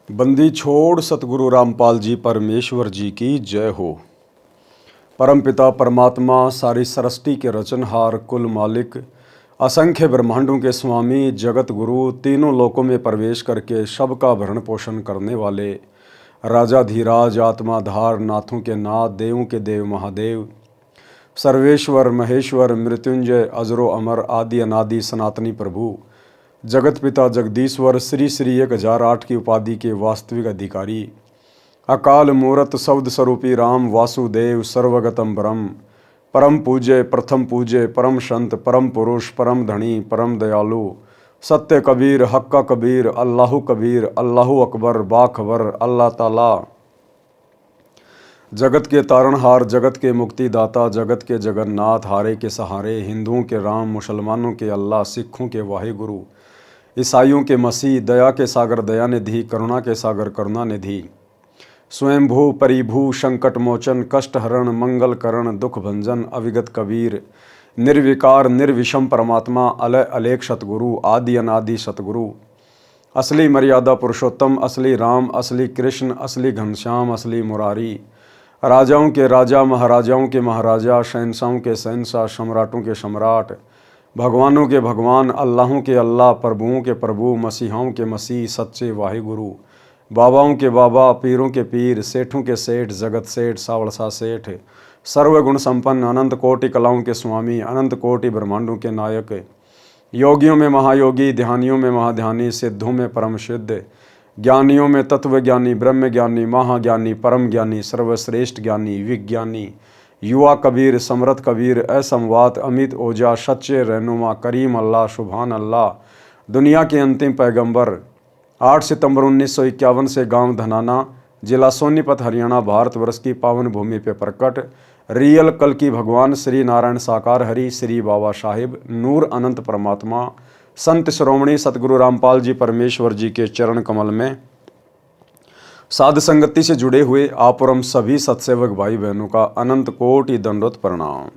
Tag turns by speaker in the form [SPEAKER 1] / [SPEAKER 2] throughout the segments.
[SPEAKER 1] बंदी छोड़ सतगुरु रामपाल जी परमेश्वर जी की जय हो। परमपिता परमात्मा सारी सृष्टि के रचनहार कुल मालिक असंख्य ब्रह्मांडों के स्वामी जगत गुरु तीनों लोकों में प्रवेश करके सबका भरण पोषण करने वाले राजाधीराज आत्माधार नाथों के नाथ देवों के देव महादेव सर्वेश्वर महेश्वर मृत्युंजय अजरो अमर आदि अनादि सनातनी प्रभु जगत पिता जगदीश्वर श्री श्री 1008 की उपाधि के वास्तविक अधिकारी अकाल मूरत शब्द स्वरूपी राम वासुदेव सर्वगतम ब्रह्म परम पूज्य प्रथम पूज्य परम संत परम पुरुष परम धनी परम दयालु सत्य कबीर हक्का कबीर अल्लाहु अकबर बाखबर अल्लाह ताला जगत के तारणहार जगत के मुक्तिदाता जगत के जगन्नाथ हारे के सहारे हिंदुओं के राम मुसलमानों के अल्लाह सिखों के वाहिगुरु ईसाइयों के मसीह दया के सागर दया निधि करुणा के सागर करुणा निधि स्वयंभू परिभू संकट मोचन कष्ट हरण मंगल करण दुख भंजन अविगत कबीर निर्विकार निर्विषम परमात्मा अलय अलेख सतगुरु आदि अनादि सतगुरु असली मर्यादा पुरुषोत्तम असली राम असली कृष्ण असली घनश्याम असली मुरारी राजाओं के राजा महाराजाओं के महाराजा शहंशाहों के शहंशाह सम्राटों के सम्राट भगवानों के भगवान अल्लाहों के अल्लाह प्रभुओं के प्रभु मसीहाओं के मसीह सच्चे वाहिगुरु बाबाओं के बाबा पीरों के पीर सेठों के सेठ जगत सेठ सावड़सा सेठ सर्वगुण संपन्न अनंत कोटि कलाओं के स्वामी अनंत कोटि ब्रह्मांडों के नायक योगियों में महायोगी ध्यानियों में महाध्यानी सिद्धों में परम सिद्ध ज्ञानियों में तत्व ज्ञानी ब्रह्म ज्ञानी महाज्ञानी परम ज्ञानी सर्वश्रेष्ठ ज्ञानी विज्ञानी युवा कबीर समरथ कबीर असमवात अमित ओजा सच्चे रहनुमा करीम अल्लाह सुभान अल्लाह दुनिया के अंतिम पैगंबर 8 सितंबर 1951 से गांव धनाना जिला सोनीपत हरियाणा भारतवर्ष की पावन भूमि पे प्रकट रियल कल की भगवान श्री नारायण साकार हरि श्री बाबा साहिब नूर अनंत परमात्मा संत श्रोमणी सतगुरु रामपाल जी परमेश्वर जी के चरण कमल में साध संगति से जुड़े हुए आप और हम सभी सत्सेवक भाई बहनों का अनंत कोटि दंडोत प्रणाम।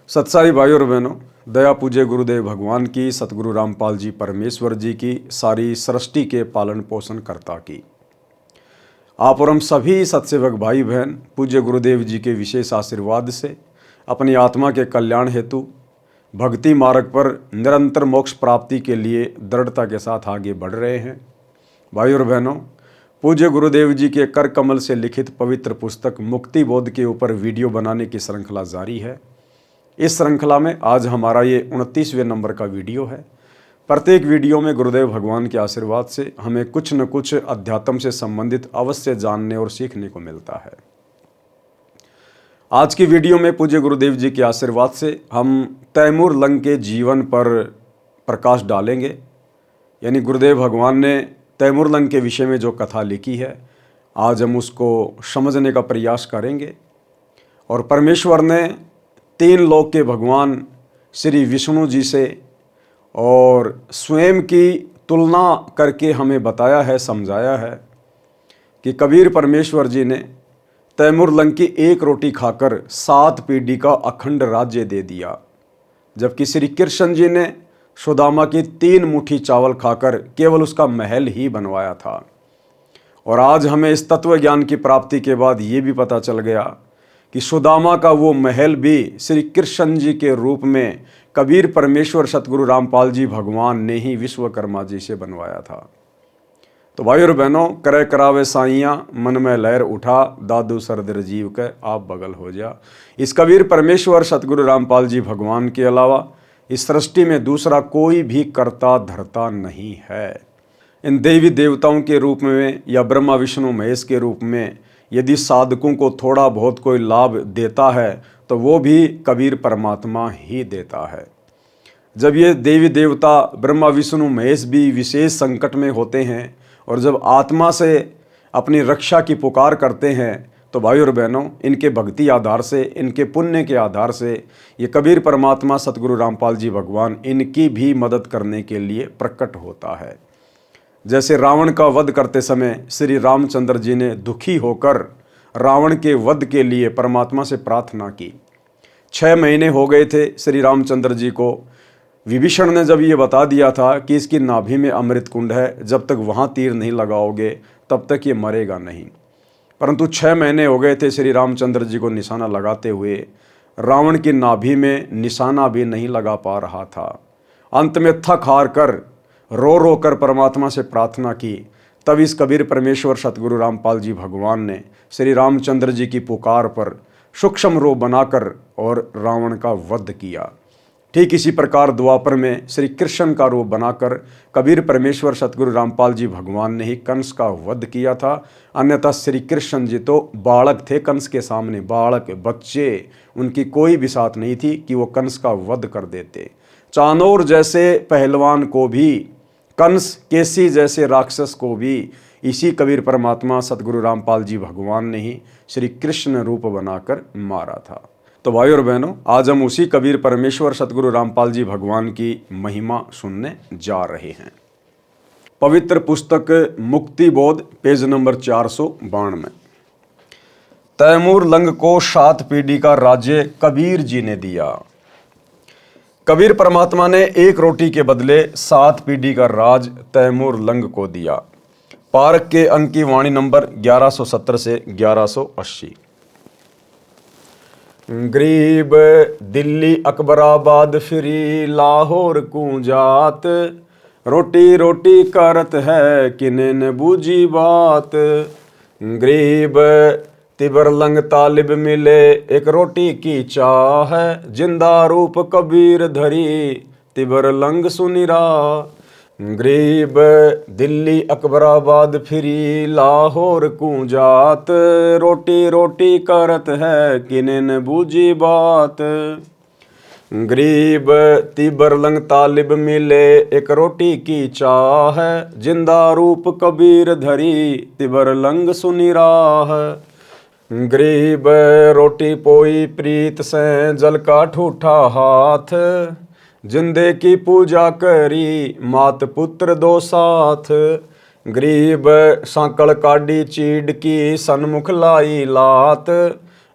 [SPEAKER 1] सत्साई भाई और बहनों, दया पूज्य गुरुदेव भगवान की सतगुरु रामपाल जी परमेश्वर जी की सारी सृष्टि के पालन पोषण कर्ता की आप और हम सभी सत्सेवक भाई बहन पूज्य गुरुदेव जी के विशेष आशीर्वाद से अपनी आत्मा के कल्याण हेतु भक्ति मार्ग पर निरंतर मोक्ष प्राप्ति के लिए दृढ़ता के साथ आगे बढ़ रहे हैं। भाई और बहनों, पूज्य गुरुदेव जी के कर कमल से लिखित पवित्र पुस्तक मुक्ति बोध के ऊपर वीडियो बनाने की श्रृंखला जारी है। इस श्रृंखला में आज हमारा ये 29वें नंबर का वीडियो है। प्रत्येक वीडियो में गुरुदेव भगवान के आशीर्वाद से हमें कुछ न कुछ अध्यात्म से संबंधित अवश्य जानने और सीखने को मिलता है। आज की वीडियो में पूज्य गुरुदेव जी के आशीर्वाद से हम तैमूर लंग के जीवन पर प्रकाश डालेंगे। यानी गुरुदेव भगवान ने तैमूर लंग के विषय में जो कथा लिखी है, आज हम उसको समझने का प्रयास करेंगे। और परमेश्वर ने 3 लोक के भगवान श्री विष्णु जी से और स्वयं की तुलना करके हमें बताया है, समझाया है कि कबीर परमेश्वर जी ने तैमूर लंग की 1 रोटी खाकर 7 पीढ़ी का अखंड राज्य दे दिया, जबकि श्री कृष्ण जी ने सुदामा की 3 मुट्ठी चावल खाकर केवल उसका महल ही बनवाया था। और आज हमें इस तत्व ज्ञान की प्राप्ति के बाद ये भी पता चल गया कि सुदामा का वो महल भी श्री कृष्ण जी के रूप में कबीर परमेश्वर सतगुरु रामपाल जी भगवान ने ही विश्वकर्मा जी से बनवाया था। तो भाई और बहनों, करे करावे साइयाँ मन में लहर उठा दादू सरद रजीव के आप बगल हो जा। इस कबीर परमेश्वर सतगुरु रामपाल जी भगवान के अलावा इस सृष्टि में दूसरा कोई भी कर्ता धर्ता नहीं है। इन देवी देवताओं के रूप में या ब्रह्मा विष्णु महेश के रूप में यदि साधकों को थोड़ा बहुत कोई लाभ देता है तो वो भी कबीर परमात्मा ही देता है। जब ये देवी देवता ब्रह्मा विष्णु महेश भी विशेष संकट में होते हैं और जब आत्मा से अपनी रक्षा की पुकार करते हैं तो भाई और बहनों, इनके भक्ति आधार से, इनके पुण्य के आधार से ये कबीर परमात्मा सतगुरु रामपाल जी भगवान इनकी भी मदद करने के लिए प्रकट होता है। जैसे रावण का वध करते समय श्री रामचंद्र जी ने दुखी होकर रावण के वध के लिए परमात्मा से प्रार्थना की। 6 महीने हो गए थे श्री रामचंद्र जी को विभीषण ने जब ये बता दिया था कि इसकी नाभि में अमृत कुंड है, जब तक वहाँ तीर नहीं लगाओगे तब तक ये मरेगा नहीं। परंतु 6 महीने हो गए थे श्री रामचंद्र जी को निशाना लगाते हुए, रावण की नाभि में निशाना भी नहीं लगा पा रहा था। अंत में थक हार कर रो रो कर परमात्मा से प्रार्थना की। तब इस कबीर परमेश्वर सतगुरु रामपाल जी भगवान ने श्री रामचंद्र जी की पुकार पर सूक्ष्म रूप बनाकर और रावण का वध किया। ठीक इसी प्रकार द्वापर में श्री कृष्ण का रूप बनाकर कबीर परमेश्वर सतगुरु रामपाल जी भगवान ने ही कंस का वध किया था। अन्यथा श्री कृष्ण जी तो बालक थे, कंस के सामने बालक बच्चे, उनकी कोई बिसात नहीं थी कि वो कंस का वध कर देते। चाणूर जैसे पहलवान को भी, कंस केसी जैसे राक्षस को भी इसी कबीर परमात्मा सतगुरु रामपाल जी भगवान ने ही श्री कृष्ण रूप बनाकर मारा था। तो भाई और बहनों, आज हम उसी कबीर परमेश्वर सतगुरु रामपाल जी भगवान की महिमा सुनने जा रहे हैं। पवित्र पुस्तक मुक्ति बोध पेज नंबर 492 तैमूर लंग को 7 पीढ़ी का राज्य कबीर जी ने दिया। कबीर परमात्मा ने 1 रोटी के बदले 7 पीढ़ी का राज तैमूर लंग को दिया। पारक के अंक की वाणी नंबर 1170 से 1180। गरीब दिल्ली अकबराबाद फिरी लाहौर कूंजात, रोटी रोटी करत है किने न बूझी बात। गरीब तिबर लंग तालिब मिले एक रोटी की चाह, जिंदा रूप कबीर धरी तिबर लंग सुनिरा। गरीब दिल्ली अकबराबाद फिरी लाहौर कूंजात, रोटी रोटी करत है किने न बूझी बात। गरीब तिबर लंग तालिब मिले एक रोटी की चाह, जिंदा रूप कबीर धरी तिबर लंग सुनी राह। गरीब रोटी पोई प्रीत से जल का ठूठा हाथ, जिंदे की पूजा करी मात पुत्र दो साथ। गरीब सांकल काडी चीड़ की सन्मुख लाई लात,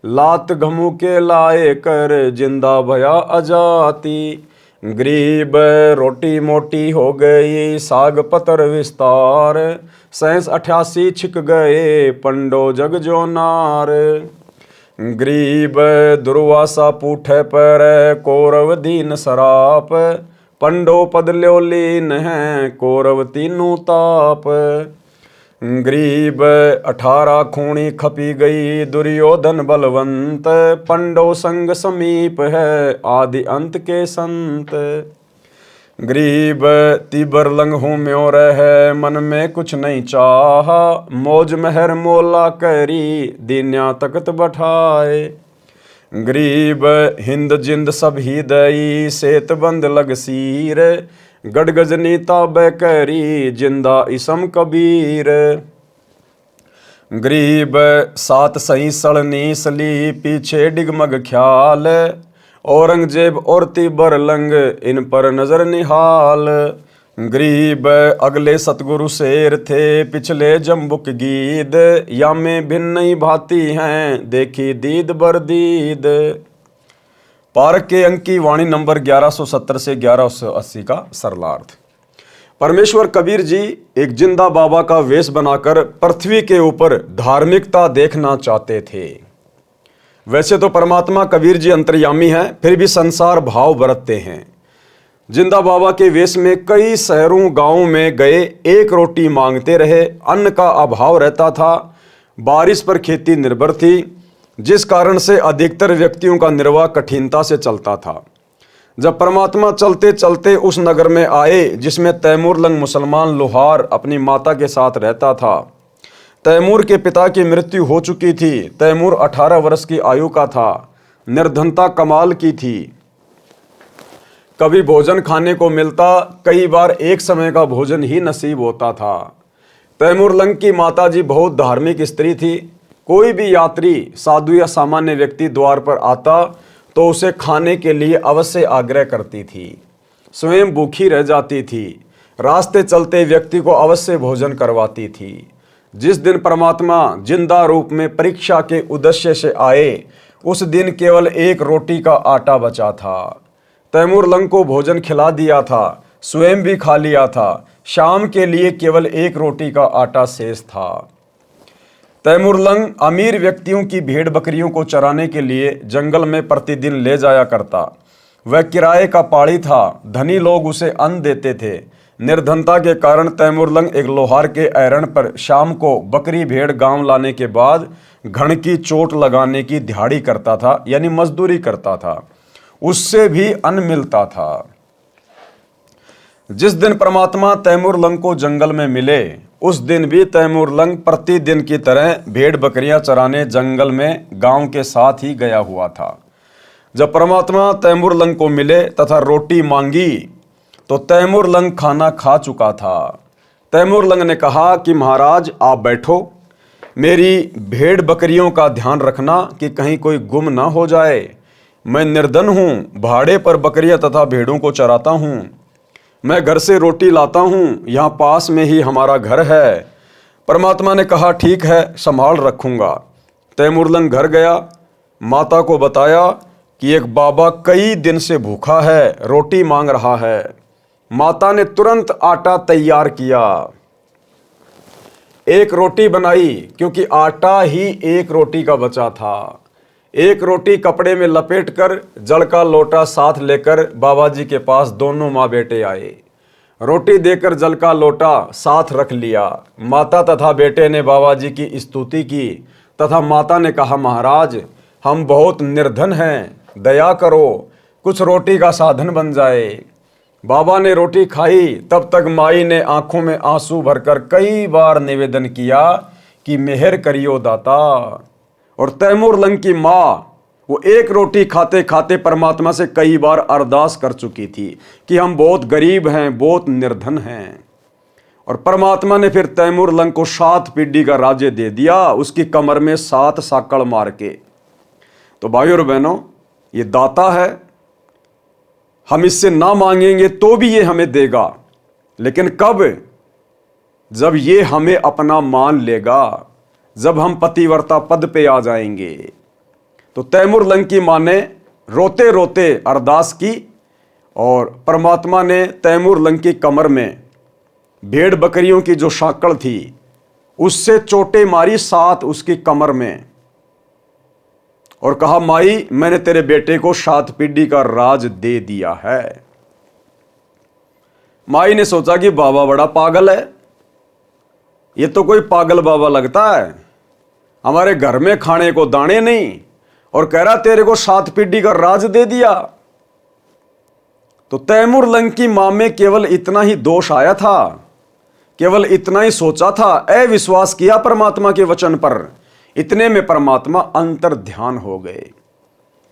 [SPEAKER 1] लात घमू के लाए कर जिंदा भया अजाती। गरीब रोटी मोटी हो गई साग पतर विस्तार, 87 छिक गए पंडो जग जो नार। गरीब दुर्वासा पूठे पर कौरव दीन सराप, पंडो पद ल्यो लीन है कौरव तीनों ताप। गरीब 18 खूणी खपी गई दुर्योधन बलवंत, पंडो संग समीप है आदि अंत के संत। गरीब तिबर लंग हूँ म्यो रहे मन में कुछ नहीं चाहा, मौज मेहर मोला करी दीन्या तकत बैठाए। गरीब हिंद जिंद सब ही दई सेत बंद लग सीर, गड़गजनी ताबे करी जिंदा इसम कबीर। गरीब 7 सही सड़नी सली पीछे डिगमग ख्याल, औरंगजेब और तिबर लंग इन पर नजर निहाल। गरीब अगले सतगुरु शेर थे पिछले जम्बुक गीद, या में भिन्न भांति हैं देखी दीद बरदीद। पारक के अंक की वाणी नंबर 1170 से 1180 का सरलार्थ। परमेश्वर कबीर जी एक जिंदा बाबा का वेश बनाकर पृथ्वी के ऊपर धार्मिकता देखना चाहते थे। वैसे तो परमात्मा कबीर जी अंतर्यामी हैं, फिर भी संसार भाव बरतते हैं। जिंदा बाबा के वेश में कई शहरों गांवों में गए, 1 रोटी मांगते रहे। अन्न का अभाव रहता था, बारिश पर खेती निर्भर थी, जिस कारण से अधिकतर व्यक्तियों का निर्वाह कठिनता से चलता था। जब परमात्मा चलते चलते उस नगर में आए जिसमें तैमूर लंग मुसलमान लोहार अपनी माता के साथ रहता था। तैमूर के पिता की मृत्यु हो चुकी थी। तैमूर 18 वर्ष की आयु का था। निर्धनता कमाल की थी। कभी भोजन खाने को मिलता, कई बार एक समय का भोजन ही नसीब होता था। तैमूर लंग की माताजी बहुत धार्मिक स्त्री थी। कोई भी यात्री, साधु या सामान्य व्यक्ति द्वार पर आता तो उसे खाने के लिए अवश्य आग्रह करती थी। स्वयं भूखी रह जाती थी। रास्ते चलते व्यक्ति को अवश्य भोजन करवाती थी। जिस दिन परमात्मा जिंदा रूप में परीक्षा के उद्देश्य से आए, उस दिन केवल 1 रोटी का आटा बचा था। तैमूर लंग को भोजन खिला दिया था, स्वयं भी खा लिया था। शाम के लिए केवल एक रोटी का आटा शेष था। तैमूर लंग अमीर व्यक्तियों की भेड़ बकरियों को चराने के लिए जंगल में प्रतिदिन ले जाया करता। वह किराए का पाड़ी था, धनी लोग उसे अन्न देते थे। निर्धनता के कारण तैमूर लंग एक लोहार के ऐरण पर शाम को बकरी भेड़ गांव लाने के बाद घण की चोट लगाने की दिहाड़ी करता था, यानी मजदूरी करता था। उससे भी अन्न मिलता था। जिस दिन परमात्मा तैमूर लंग को जंगल में मिले, उस दिन भी तैमूर लंग प्रतिदिन की तरह भेड़ बकरियां चराने जंगल में गांव के साथ ही गया हुआ था। जब परमात्मा तैमूर लंग को मिले तथा रोटी मांगी तो तैमूर लंग खाना खा चुका था। तैमूर लंग ने कहा कि महाराज आप बैठो, मेरी भेड़ बकरियों का ध्यान रखना कि कहीं कोई गुम ना हो जाए। मैं निर्धन हूँ, भाड़े पर बकरियां तथा भेड़ों को चराता हूँ। मैं घर से रोटी लाता हूँ, यहाँ पास में ही हमारा घर है। परमात्मा ने कहा ठीक है, संभाल रखूँगा। तैमूर लंग घर गया, माता को बताया कि एक बाबा कई दिन से भूखा है, रोटी मांग रहा है। माता ने तुरंत आटा तैयार किया, एक रोटी बनाई, क्योंकि आटा ही एक रोटी का बचा था। एक रोटी कपड़े में लपेटकर जल का लोटा साथ लेकर बाबा जी के पास दोनों माँ बेटे आए। रोटी देकर जल का लोटा साथ रख लिया। माता तथा बेटे ने बाबा जी की स्तुति की तथा माता ने कहा महाराज हम बहुत निर्धन हैं, दया करो, कुछ रोटी का साधन बन जाए। बाबा ने रोटी खाई, तब तक माई ने आंखों में आंसू भरकर कई बार निवेदन किया कि मेहर करियो दाता। और तैमूर लंग की माँ वो एक रोटी खाते खाते परमात्मा से कई बार अरदास कर चुकी थी कि हम बहुत गरीब हैं, बहुत निर्धन हैं। और परमात्मा ने फिर तैमूर लंग को 7 पीढ़ी का राज्य दे दिया, उसकी कमर में 7 साकड़ मार के। तो भाइयों और बहनों, ये दाता है, हम इससे ना मांगेंगे तो भी ये हमें देगा, लेकिन कब? जब ये हमें अपना मान लेगा, जब हम पतिव्रता पद पे आ जाएंगे। तो तैमूर लंग की मां ने रोते रोते अरदास की और परमात्मा ने तैमूर लंग की कमर में भेड़ बकरियों की जो साकड़ थी उससे चोटें मारी 7 उसकी कमर में, और कहा माई मैंने तेरे बेटे को 7 पीढ़ी का राज दे दिया है। माई ने सोचा कि बाबा बड़ा पागल है, ये तो कोई पागल बाबा लगता है, हमारे घर में खाने को दाने नहीं और कह रहा तेरे को 7 पीढ़ी का राज दे दिया। तो तैमूर लंग की मां में केवल इतना ही दोष आया था, केवल इतना ही सोचा था, अविश्वास किया परमात्मा के वचन पर। इतने में परमात्मा अंतर ध्यान हो गए।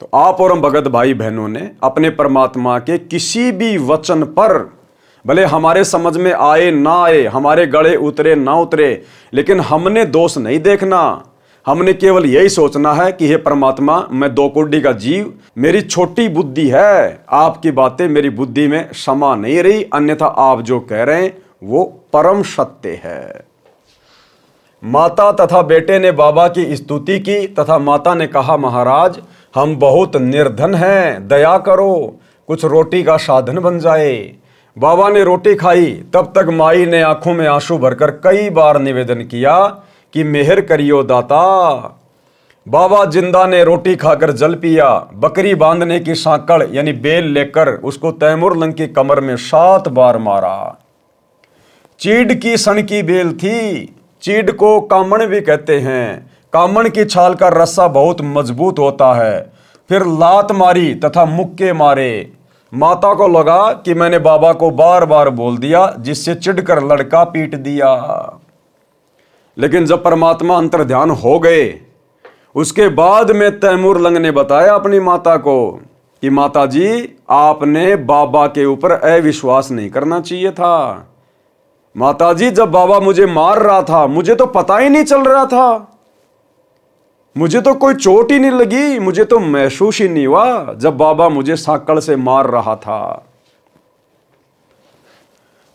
[SPEAKER 1] तो आप और हम भगत भाई बहनों ने अपने परमात्मा के किसी भी वचन पर, भले हमारे समझ में आए ना आए, हमारे गले उतरे ना उतरे, लेकिन हमने दोष नहीं देखना। हमने केवल यही सोचना है कि हे परमात्मा मैं 2 कौड़ी का जीव, मेरी छोटी बुद्धि है, आपकी बातें मेरी बुद्धि में समा नहीं रही, अन्यथा आप जो कह रहे हैं वो परम सत्य है। माता तथा बेटे ने बाबा की स्तुति की तथा माता ने कहा महाराज हम बहुत निर्धन हैं, दया करो, कुछ रोटी का साधन बन जाए। बाबा ने रोटी खाई, तब तक माई ने आंखों में आंसू भरकर कई बार निवेदन किया कि मेहर करियो दाता। बाबा जिंदा ने रोटी खाकर जल पिया। बकरी बांधने की साकड़ यानी बेल लेकर उसको तैमूर लंग की कमर में 7 बार मारा। चीड़ की सन की बेल थी, चीड़ को कामण भी कहते हैं। कामण की छाल का रस्सा बहुत मजबूत होता है। फिर लात मारी तथा मुक्के मारे। माता को लगा कि मैंने बाबा को बार बार बोल दिया, जिससे चिढ़कर लड़का पीट दिया। लेकिन जब परमात्मा अंतर ध्यान हो गए, उसके बाद में तैमूर लंग ने बताया अपनी माता को कि माता जी आपने बाबा के ऊपर अविश्वास नहीं करना चाहिए था। माता जी जब बाबा मुझे मार रहा था मुझे तो पता ही नहीं चल रहा था, मुझे तो कोई चोट ही नहीं लगी, मुझे तो महसूस ही नहीं हुआ जब बाबा मुझे साकड़ से मार रहा था।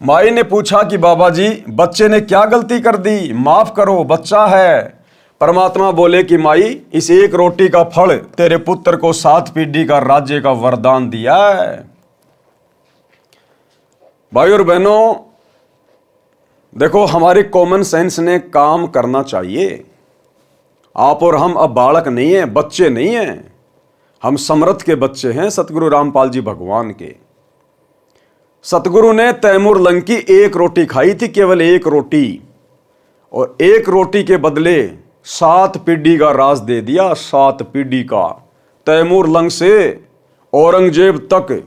[SPEAKER 1] माई ने पूछा कि बाबा जी बच्चे ने क्या गलती कर दी, माफ करो, बच्चा है। परमात्मा बोले कि माई इस एक रोटी का फल तेरे पुत्र को 7 पीढ़ी का राज्य का वरदान दिया है। भाई और बहनों, देखो हमारी कॉमन सेंस ने काम करना चाहिए। आप और हम अब बालक नहीं हैं, बच्चे नहीं हैं, हम समर्थ के बच्चे हैं सतगुरु रामपाल जी भगवान के। सतगुरु ने तैमूर लंग की एक रोटी खाई थी, केवल एक रोटी, और एक रोटी के बदले 7 पीढ़ी का राज दे दिया। 7 पीढ़ी का, तैमूर लंग से औरंगजेब तक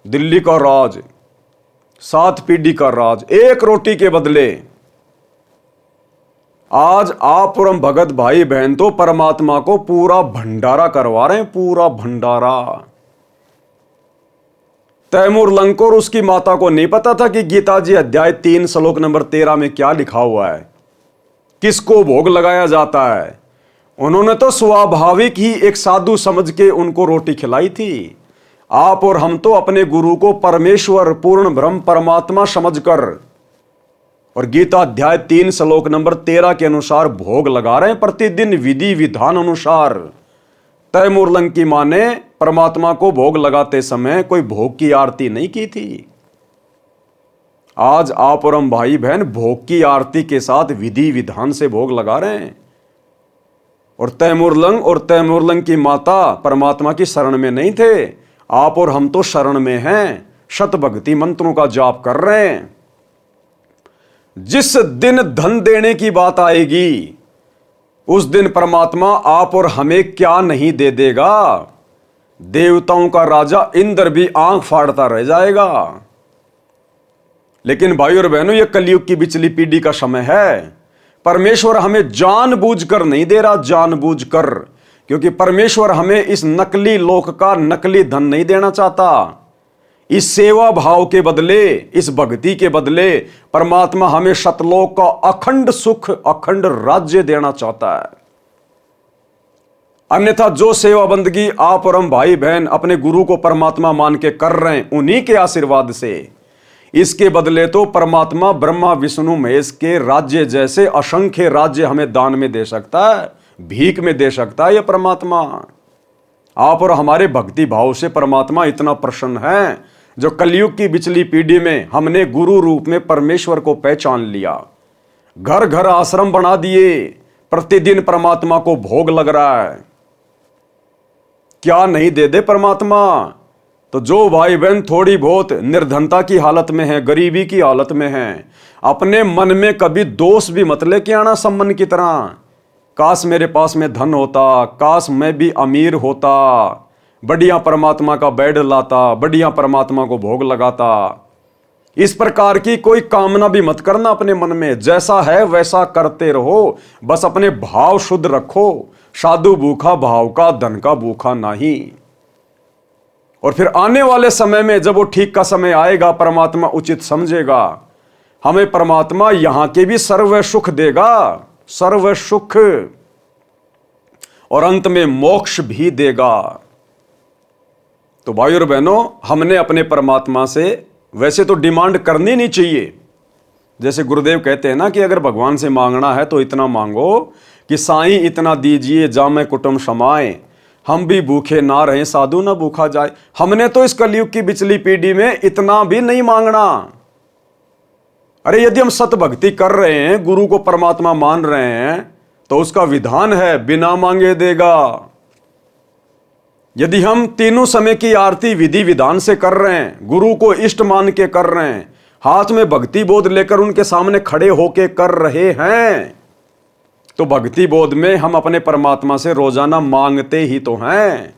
[SPEAKER 1] दिल्ली का राज, 7 पीढ़ी का राज एक रोटी के बदले। आज आप और हम भगत भाई बहन तो परमात्मा को पूरा भंडारा करवा रहे हैं, पूरा भंडारा। तैमूर लंग को और उसकी माता को नहीं पता था कि गीता जी अध्याय 3 श्लोक नंबर 13 में क्या लिखा हुआ है, किसको भोग लगाया जाता है। उन्होंने तो स्वाभाविक ही एक साधु समझ के उनको रोटी खिलाई थी। आप और हम तो अपने गुरु को परमेश्वर, पूर्ण ब्रह्म, परमात्मा समझकर और गीता अध्याय 3 श्लोक नंबर 13 के अनुसार भोग लगा रहे हैं प्रतिदिन विधि विधान अनुसार। तैमूर लंग की मां ने परमात्मा को भोग लगाते समय कोई भोग की आरती नहीं की थी। आज आप और हम भाई बहन भोग की आरती के साथ विधि विधान से भोग लगा रहे हैं। और तैमूर लंग की माता परमात्मा की शरण में नहीं थे। आप और हम तो शरण में हैं, शत भक्ति मंत्रों का जाप कर रहे हैं। जिस दिन धन देने की बात आएगी, उस दिन परमात्मा आप और हमें क्या नहीं दे देगा। देवताओं का राजा इंद्र भी आंख फाड़ता रह जाएगा। लेकिन भाई और बहनों, यह कलयुग की बिचली पीढ़ी का समय है। परमेश्वर हमें जानबूझकर नहीं दे रहा, जानबूझकर, क्योंकि परमेश्वर हमें इस नकली लोक का नकली धन नहीं देना चाहता। इस सेवा भाव के बदले, इस भक्ति के बदले परमात्मा हमें शतलोक का अखंड सुख, अखंड राज्य देना चाहता है। अन्यथा जो सेवा बंदगी आप और हम भाई बहन अपने गुरु को परमात्मा मान के कर रहे हैं, उन्हीं के आशीर्वाद से, इसके बदले तो परमात्मा ब्रह्मा विष्णु महेश के राज्य जैसे असंख्य राज्य हमें दान में दे सकता है, भीख में दे सकता है। यह परमात्मा आप और हमारे भक्ति भाव से परमात्मा इतना प्रसन्न है, जो कलयुग की बिचली पीढ़ी में हमने गुरु रूप में परमेश्वर को पहचान लिया, घर घर आश्रम बना दिए, प्रतिदिन परमात्मा को भोग लग रहा है। क्या नहीं दे दे परमात्मा। तो जो भाई बहन थोड़ी बहुत निर्धनता की हालत में है, गरीबी की हालत में है, अपने मन में कभी दोष भी मत लेके आना सम्मन की तरह। काश मेरे पास में धन होता, काश मैं भी अमीर होता, बढ़िया परमात्मा का बेड लाता, बढ़िया परमात्मा को भोग लगाता। इस प्रकार की कोई कामना भी मत करना अपने मन में। जैसा है वैसा करते रहो, बस अपने भाव शुद्ध रखो। साधु भूखा भाव का, धन का भूखा नहीं। और फिर आने वाले समय में जब वो ठीक का समय आएगा, परमात्मा उचित समझेगा, हमें परमात्मा यहां के भी सर्व सुख देगा, सर्व सुख, और अंत में मोक्ष भी देगा। तो भाई और बहनों, हमने अपने परमात्मा से वैसे तो डिमांड करनी नहीं चाहिए। जैसे गुरुदेव कहते हैं ना कि अगर भगवान से मांगना है तो इतना मांगो कि साईं इतना दीजिए जामे कुटुंब समाए, हम भी भूखे ना रहें साधु ना भूखा जाए। हमने तो इस कलयुग की बिचली पीढ़ी में इतना भी नहीं मांगना। अरे यदि हम सत भक्ति कर रहे हैं, गुरु को परमात्मा मान रहे हैं, तो उसका विधान है बिना मांगे देगा। यदि हम तीनों समय की आरती विधि विधान से कर रहे हैं, गुरु को इष्ट मान के कर रहे हैं, हाथ में भक्ति बोध लेकर उनके सामने खड़े होके कर रहे हैं, तो भक्ति बोध में हम अपने परमात्मा से रोजाना मांगते ही तो हैं।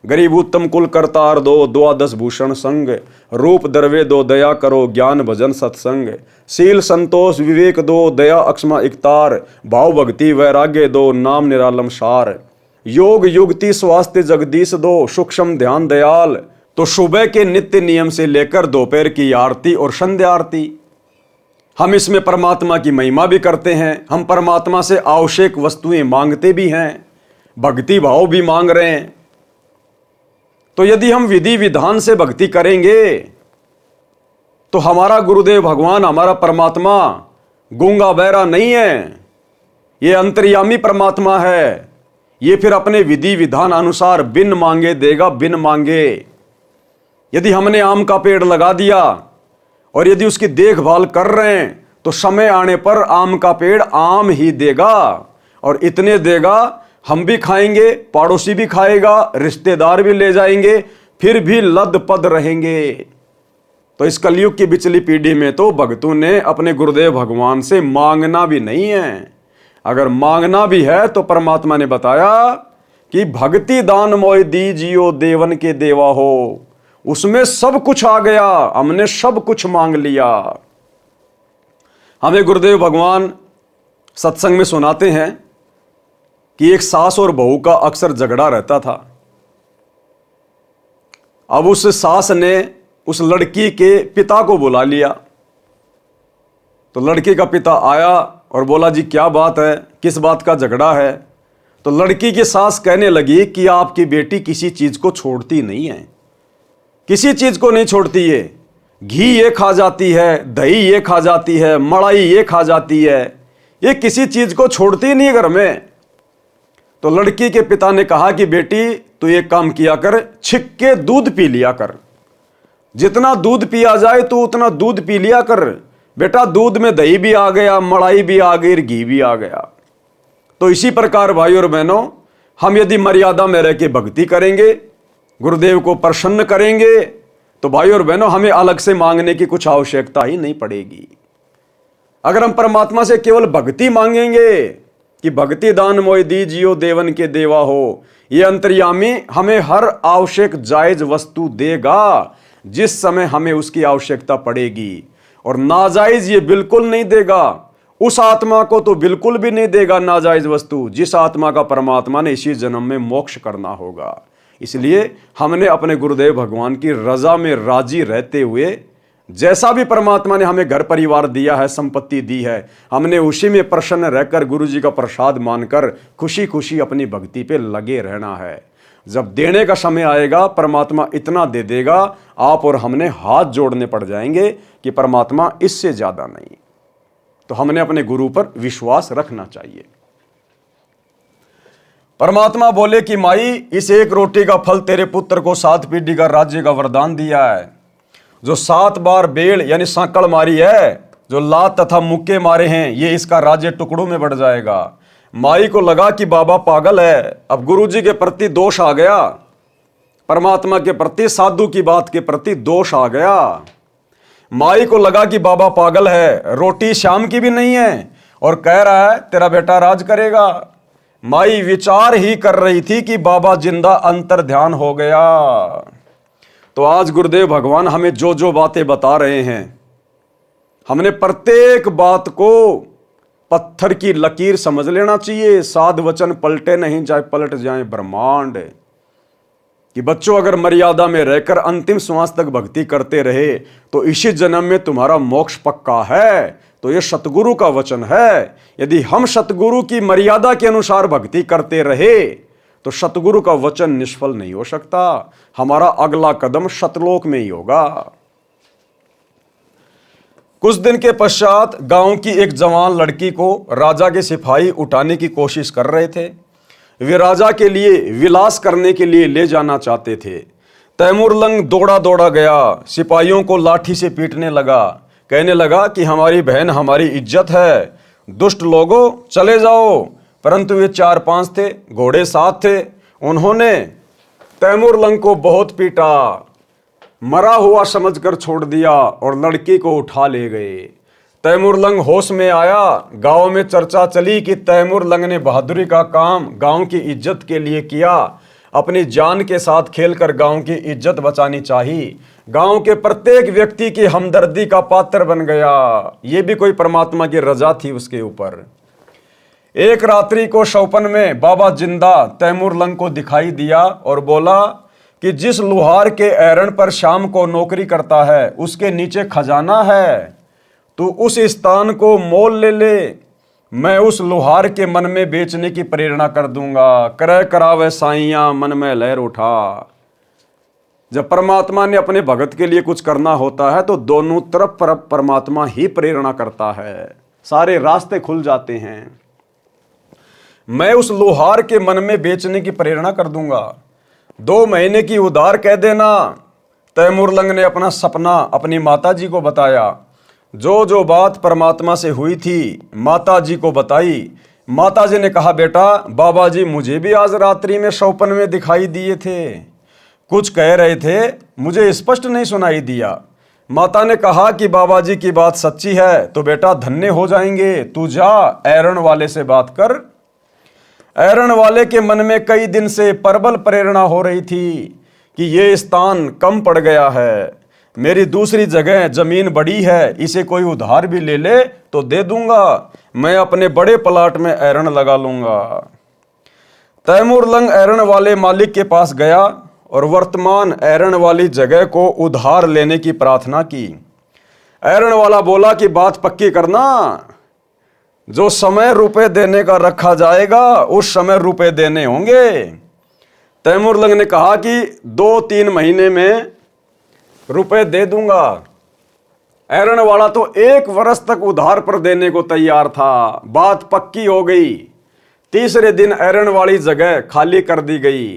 [SPEAKER 1] गरीब उत्तम कुल करतार दो, द्वादश भूषण संग, रूप दरवे दो, दया करो ज्ञान भजन सत्संग, शील संतोष विवेक दो, दया अक्षमा इकतार, भाव भक्ति वैराग्य दो, नाम निरालम सार, योग युक्ति स्वास्थ्य जगदीश दो, सूक्ष्म ध्यान दयाल। तो सुबह के नित्य नियम से लेकर दोपहर की आरती और संध्या आरती, हम इसमें परमात्मा की महिमा भी करते हैं। हम परमात्मा से आवश्यक वस्तुएं मांगते भी हैं, भक्ति भाव भी मांग रहे हैं। तो यदि हम विधि विधान से भक्ति करेंगे, तो हमारा गुरुदेव भगवान, हमारा परमात्मा गूंगा बहरा नहीं है, ये अंतर्यामी परमात्मा है। ये फिर अपने विधि विधान अनुसार बिन मांगे देगा, बिन मांगे। यदि हमने आम का पेड़ लगा दिया और यदि उसकी देखभाल कर रहे हैं तो समय आने पर आम का पेड़ आम ही देगा, और इतने देगा हम भी खाएंगे, पड़ोसी भी खाएगा, रिश्तेदार भी ले जाएंगे, फिर भी लदपद रहेंगे। तो इस कलयुग की बिचली पीढ़ी में तो भक्तों ने अपने गुरुदेव भगवान से मांगना भी नहीं है। अगर मांगना भी है तो परमात्मा ने बताया कि भक्ति दान मोय दीजियो देवन के देवा हो, उसमें सब कुछ आ गया, हमने सब कुछ मांग लिया। हमें गुरुदेव भगवान सत्संग में सुनाते हैं कि एक सास और बहू का अक्सर झगड़ा रहता था। अब उस सास ने उस लड़की के पिता को बुला लिया। तो लड़की का पिता आया और बोला, जी क्या बात है, किस बात का झगड़ा है? तो लड़की की सास कहने लगी कि आपकी बेटी किसी चीज को छोड़ती नहीं है, किसी चीज को नहीं छोड़ती है। घी ये खा जाती है, दही ये खा जाती है, मलाई ये खा जाती है, ये किसी चीज को छोड़ती नहीं घर में। तो लड़की के पिता ने कहा कि बेटी तू एक काम किया कर, छिक के दूध पी लिया कर, जितना दूध पिया जाए तो उतना दूध पी लिया कर बेटा। दूध में दही भी आ गया, मलाई भी आ गई, घी भी आ गया। तो इसी प्रकार भाई और बहनों, हम यदि मर्यादा में रह के भक्ति करेंगे, गुरुदेव को प्रसन्न करेंगे, तो भाई और बहनों हमें अलग से मांगने की कुछ आवश्यकता ही नहीं पड़ेगी। अगर हम परमात्मा से केवल भक्ति मांगेंगे कि भक्ति दान मोय दीजियो देवन के देवा हो, ये अंतर्यामी हमें हर आवश्यक जायज वस्तु देगा जिस समय हमें उसकी आवश्यकता पड़ेगी, और नाजायज ये बिल्कुल नहीं देगा। उस आत्मा को तो बिल्कुल भी नहीं देगा नाजायज वस्तु जिस आत्मा का परमात्मा ने इसी जन्म में मोक्ष करना होगा। इसलिए हमने अपने गुरुदेव भगवान की रजा में राजी रहते हुए, जैसा भी परमात्मा ने हमें घर परिवार दिया है, संपत्ति दी है, हमने उसी में प्रसन्न रहकर गुरु जी का प्रसाद मानकर खुशी खुशी अपनी भक्ति पे लगे रहना है। जब देने का समय आएगा परमात्मा इतना दे देगा, आप और हमने हाथ जोड़ने पड़ जाएंगे कि परमात्मा इससे ज्यादा नहीं। तो हमने अपने गुरु पर विश्वास रखना चाहिए। परमात्मा बोले कि माई, इस एक रोटी का फल तेरे पुत्र को 7 पीढ़ी का राज्य का वरदान दिया है। जो 7 बार बेल यानी सांकड़ मारी है, जो लात तथा मुक्के मारे हैं, ये इसका राज्य टुकड़ों में बढ़ जाएगा। माई को लगा कि बाबा पागल है, अब गुरु जी के प्रति दोष आ गया, परमात्मा के प्रति, साधु की बात के प्रति दोष आ गया। माई को लगा कि बाबा पागल है, रोटी शाम की भी नहीं है और कह रहा है तेरा बेटा राज करेगा। माई विचार ही कर रही थी कि बाबा जिंदा अंतर ध्यान हो गया। तो आज गुरुदेव भगवान हमें जो जो बातें बता रहे हैं, हमने प्रत्येक बात को पत्थर की लकीर समझ लेना चाहिए। साध वचन पलटे नहीं, चाहे पलट जाए ब्रह्मांड। कि बच्चों, अगर मर्यादा में रहकर अंतिम श्वास तक भक्ति करते रहे तो इसी जन्म में तुम्हारा मोक्ष पक्का है। तो यह सतगुरु का वचन है। यदि हम सतगुरु की मर्यादा के अनुसार भक्ति करते रहे तो सतगुरु का वचन निष्फल नहीं हो सकता। हमारा अगला कदम सतलोक में ही होगा। कुछ दिन के पश्चात गांव की एक जवान लड़की को राजा के सिपाही उठाने की कोशिश कर रहे थे। वे राजा के लिए विलास करने के लिए ले जाना चाहते थे। तैमूर लंग दौड़ा दौड़ा गया, सिपाहियों को लाठी से पीटने लगा, कहने लगा कि हमारी बहन हमारी इज्जत है, दुष्ट लोगों चले जाओ। परंतु वे 4-5 थे, घोड़े 7 थे। उन्होंने तैमूर लंग को बहुत पीटा, मरा हुआ समझकर छोड़ दिया और लड़की को उठा ले गए। तैमूर लंग होश में आया। गांव में चर्चा चली कि तैमूर लंग ने बहादुरी का काम गांव की इज्जत के लिए किया। अपनी जान के साथ खेलकर गांव की इज्जत बचानी चाहिए। गांव के प्रत्येक व्यक्ति की हमदर्दी का पात्र बन गया। ये भी कोई परमात्मा की रजा थी उसके ऊपर। एक रात्रि को सौपन में बाबा जिंदा तैमूर लंग को दिखाई दिया और बोला कि जिस लुहार के एरण पर शाम को नौकरी करता है उसके नीचे खजाना है, तू उस स्थान को मोल ले ले। मैं उस लुहार के मन में बेचने की प्रेरणा कर दूंगा। क्रय करावे साइयां मन में लहर उठा। जब परमात्मा ने अपने भगत के लिए कुछ करना होता है तो दोनों तरफ परमात्मा ही प्रेरणा करता है, सारे रास्ते खुल जाते हैं। मैं उस लोहार के मन में बेचने की प्रेरणा कर दूंगा। 2 महीने की उधार कह देना, तैमूरलंग ने अपना सपना अपनी माताजी को बताया। जो जो बात परमात्मा से हुई थी माताजी को बताई। माताजी ने कहा, बेटा बाबा जी मुझे भी आज रात्रि में स्वप्न में दिखाई दिए थे, कुछ कह रहे थे, मुझे स्पष्ट नहीं सुनाई दिया। माता ने कहा कि बाबा जी की बात सच्ची है तो बेटा धन्य हो जाएंगे, तू जा ऐरण वाले से बात कर। ऐरण वाले के मन में कई दिन से प्रबल प्रेरणा हो रही थी कि ये स्थान कम पड़ गया है, मेरी दूसरी जगह जमीन बड़ी है, इसे कोई उधार भी ले ले तो दे दूंगा, मैं अपने बड़े प्लाट में ऐरण लगा लूंगा। तैमूरलंग ऐरण वाले मालिक के पास गया और वर्तमान ऐरण वाली जगह को उधार लेने की प्रार्थना की। ऐरण वाला बोला कि बात पक्की करना, जो समय रुपए देने का रखा जाएगा उस समय रुपए देने होंगे। तैमूरलंग ने कहा कि 2-3 महीने में रुपए दे दूंगा। ऐरण वाला तो 1 वर्ष तक उधार पर देने को तैयार था। बात पक्की हो गई। तीसरे दिन ऐरण वाली जगह खाली कर दी गई।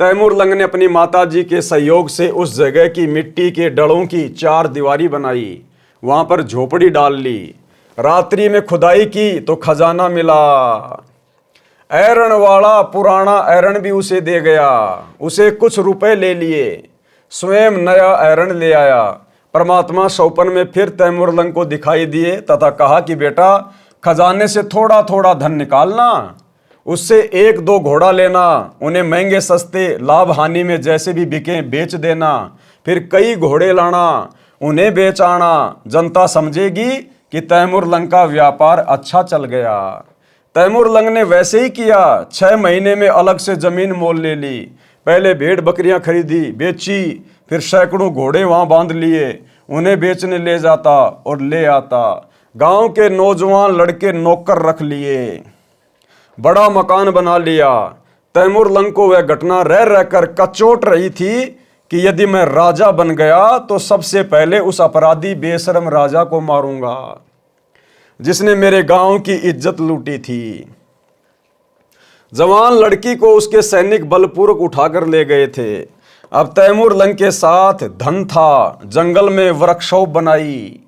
[SPEAKER 1] तैमूरलंग ने अपनी माताजी के सहयोग से उस जगह की मिट्टी के डलों की 4 दीवारी बनाई, वहां पर झोपड़ी डाल ली। रात्रि में खुदाई की तो खजाना मिला। ऐरण वाला पुराना ऐरण भी उसे दे गया, उसे कुछ रुपए ले लिए, स्वयं नया ऐरण ले आया। परमात्मा स्वप्न में फिर तैमूरलंग को दिखाई दिए तथा कहा कि बेटा खजाने से थोड़ा थोड़ा धन निकालना, उससे 1-2 घोड़ा लेना, उन्हें महंगे सस्ते लाभ हानि में जैसे भी बिके बेच देना, फिर कई घोड़े लाना, उन्हें बेच आना। जनता समझेगी कि तैमूरलंग का व्यापार अच्छा चल गया। तैमूरलंग ने वैसे ही किया। 6 महीने में अलग से जमीन मोल ले ली। पहले भेड़ बकरियां खरीदी, बेची, फिर सैकड़ों घोड़े वहां बांध लिए, उन्हें बेचने ले जाता और ले आता। गांव के नौजवान लड़के नौकर रख लिए, बड़ा मकान बना लिया। तैमूरलंग को वह घटना रह रहकर कचोट रही थी कि यदि मैं राजा बन गया तो सबसे पहले उस अपराधी बेशरम राजा को मारूंगा जिसने मेरे गांव की इज्जत लूटी थी। जवान लड़की को उसके सैनिक बलपूर्वक उठाकर ले गए थे। अब तैमूरलंग के साथ धन था, जंगल में वर्कशॉप बनाई,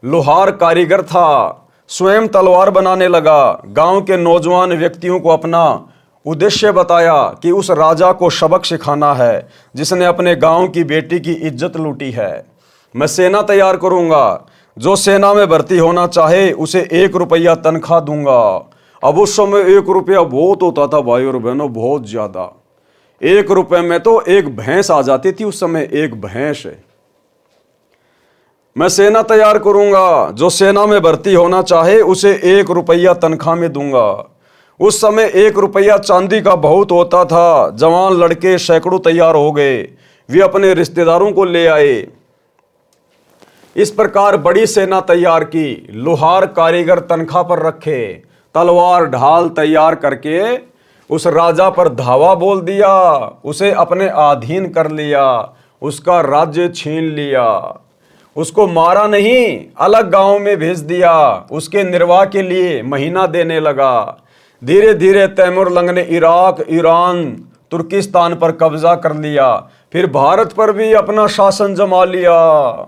[SPEAKER 1] लोहार कारीगर था, स्वयं तलवार बनाने लगा। गांव के नौजवान व्यक्तियों को अपना उद्देश्य बताया कि उस राजा को सबक सिखाना है जिसने अपने गांव की बेटी की इज्जत लूटी है। मैं सेना तैयार करूंगा, जो सेना में भर्ती होना चाहे उसे 1 रुपया तनख्वाह दूंगा। अब उस समय 1 रुपया बहुत होता था भाई और बहनों, बहुत ज्यादा। 1 रुपये में तो एक भैंस आ जाती थी उस समय, एक भैंस। मैं सेना तैयार करूंगा, जो सेना में भर्ती होना चाहे उसे 1 रुपया तनख्वाह में दूंगा। उस समय 1 रुपया चांदी का बहुत होता था। जवान लड़के सैकड़ों तैयार हो गए, वे अपने रिश्तेदारों को ले आए। इस प्रकार बड़ी सेना तैयार की, लोहार कारीगर तनख्वाह पर रखे, तलवार ढाल तैयार करके उस राजा पर धावा बोल दिया, उसे अपने अधीन कर लिया, उसका राज्य छीन लिया। उसको मारा नहीं, अलग गांव में भेज दिया, उसके निर्वाह के लिए महीना देने लगा। धीरे धीरे तैमूरलंग ने इराक, ईरान, तुर्किस्तान पर कब्जा कर लिया, फिर भारत पर भी अपना शासन जमा लिया।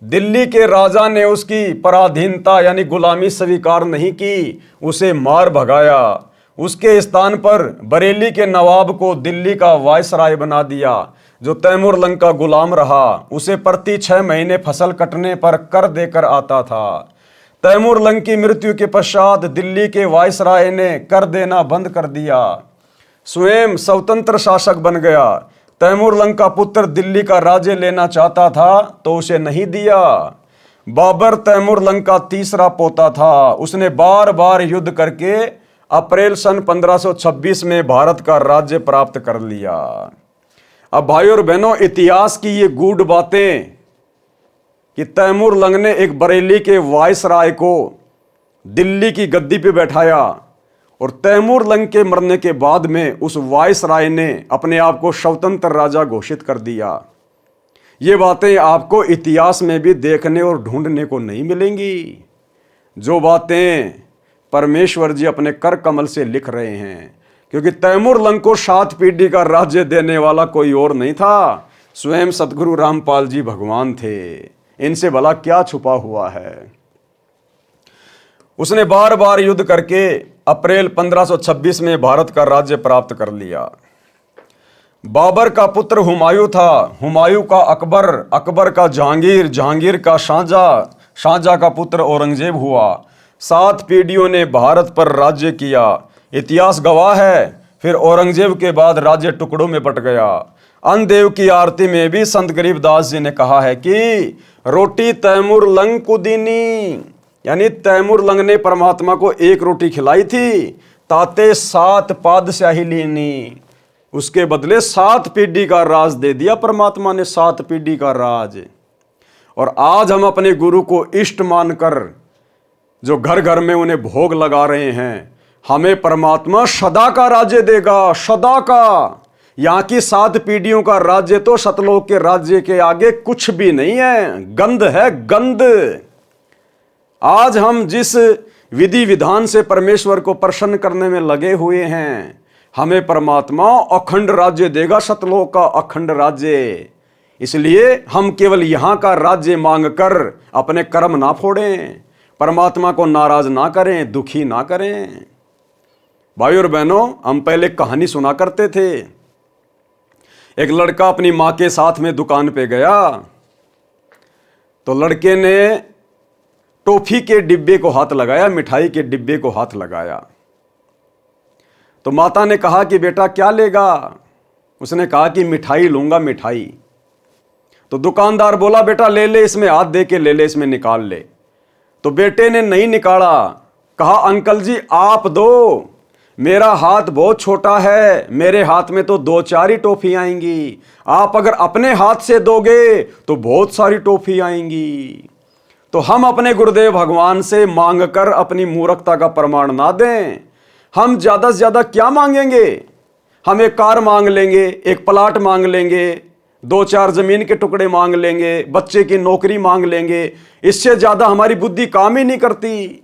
[SPEAKER 1] दिल्ली के राजा ने उसकी पराधीनता यानी गुलामी स्वीकार नहीं की, उसे मार भगाया। उसके स्थान पर बरेली के नवाब को दिल्ली का वायसराय बना दिया, जो तैमूरलंग का गुलाम रहा। उसे प्रति 6 महीने फसल कटने पर कर देकर आता था। तैमूरलंग की मृत्यु के पश्चात दिल्ली के वायसराय ने कर देना बंद कर दिया, स्वयं स्वतंत्र शासक बन गया। तैमूरलंग का पुत्र दिल्ली का राज्य लेना चाहता था तो उसे नहीं दिया। बाबर तैमूरलंग का तीसरा पोता था। उसने बार बार युद्ध करके अप्रैल सन 1526 में भारत का राज्य प्राप्त कर लिया। अब भाइयों और बहनों, इतिहास की ये गूढ़ बातें कि तैमूरलंग ने एक बरेली के वायसराय को दिल्ली की गद्दी पे बैठाया और तैमूरलंग के मरने के बाद में उस वायसराय ने अपने आप को स्वतंत्र राजा घोषित कर दिया। ये बातें आपको इतिहास में भी देखने और ढूंढने को नहीं मिलेंगी। जो बातें परमेश्वर जी अपने कर कमल से लिख रहे हैं, क्योंकि तैमूरलंग को 7 पीढ़ी का राज्य देने वाला कोई और नहीं था। स्वयं सतगुरु रामपाल जी भगवान थे, इनसे भला क्या छुपा हुआ है। उसने बार बार युद्ध करके अप्रैल 1526 में भारत का राज्य प्राप्त कर लिया। बाबर का पुत्र हुमायूं था, हुमायूं का अकबर, अकबर का जहांगीर, जहांगीर का शाहजहां, शाहजहां का पुत्र औरंगजेब हुआ। 7 पीढ़ियों ने भारत पर राज्य किया। इतिहास गवाह है, फिर औरंगजेब के बाद राज्य टुकड़ों में बट गया। अन्नदेव की आरती में भी संत गरीबदास जी ने कहा है कि रोटी तैमूर लंग को दीनी, यानी तैमूर लंग ने परमात्मा को एक रोटी खिलाई थी, ताते 7 पातशाही लीनी, उसके बदले 7 पीढ़ी का राज दे दिया परमात्मा ने, 7 पीढ़ी का राज। और आज हम अपने गुरु को इष्ट मानकर जो घर घर में उन्हें भोग लगा रहे हैं, हमें परमात्मा सदा का राज्य देगा, सदा का। यहाँ की 7 पीढ़ियों का राज्य तो सतलोक के राज्य के आगे कुछ भी नहीं है, गंध है, गंध। आज हम जिस विधि विधान से परमेश्वर को प्रसन्न करने में लगे हुए हैं, हमें परमात्मा अखंड राज्य देगा, सतलोक का अखंड राज्य। इसलिए हम केवल यहां का राज्य मांगकर अपने कर्म ना फोड़ें, परमात्मा को नाराज ना करें, दुखी ना करें। भाई और बहनों, हम पहले कहानी सुना करते थे। एक लड़का अपनी मां के साथ में दुकान पे गया, तो लड़के ने टॉफी के डिब्बे को हाथ लगाया, मिठाई के डिब्बे को हाथ लगाया। तो माता ने कहा कि बेटा क्या लेगा? उसने कहा कि मिठाई लूंगा, मिठाई। तो दुकानदार बोला बेटा ले ले, इसमें हाथ दे के ले ले, इसमें निकाल ले। तो बेटे ने नहीं निकाला, कहा अंकल जी आप दो, मेरा हाथ बहुत छोटा है, मेरे हाथ में तो 2-4 ही टॉफी आएंगी, आप अगर अपने हाथ से दोगे तो बहुत सारी टॉफी आएंगी। तो हम अपने गुरुदेव भगवान से मांगकर अपनी मूर्खता का प्रमाण ना दें। हम ज्यादा से ज्यादा क्या मांगेंगे? हम एक कार मांग लेंगे, एक प्लाट मांग लेंगे, 2-4 जमीन के टुकड़े मांग लेंगे, बच्चे की नौकरी मांग लेंगे। इससे ज्यादा हमारी बुद्धि काम ही नहीं करती।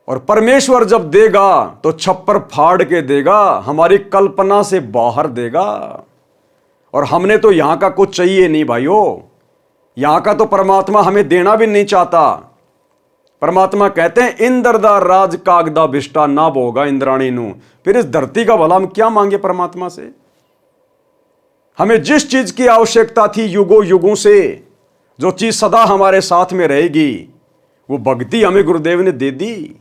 [SPEAKER 1] और परमेश्वर जब देगा तो छप्पर फाड़ के देगा, हमारी कल्पना से बाहर देगा। और हमने तो यहां का कुछ चाहिए नहीं भाइयों, यहां का तो परमात्मा हमें देना भी नहीं चाहता। परमात्मा कहते हैं इंद्रदा राज कागदा बिष्टा ना बोगा इंद्राणी नु। फिर इस धरती का भला हम क्या मांगे परमात्मा से? हमें जिस चीज की आवश्यकता थी युगों युगों से, जो चीज सदा हमारे साथ में रहेगी, वो भक्ति हमें गुरुदेव ने दे दी।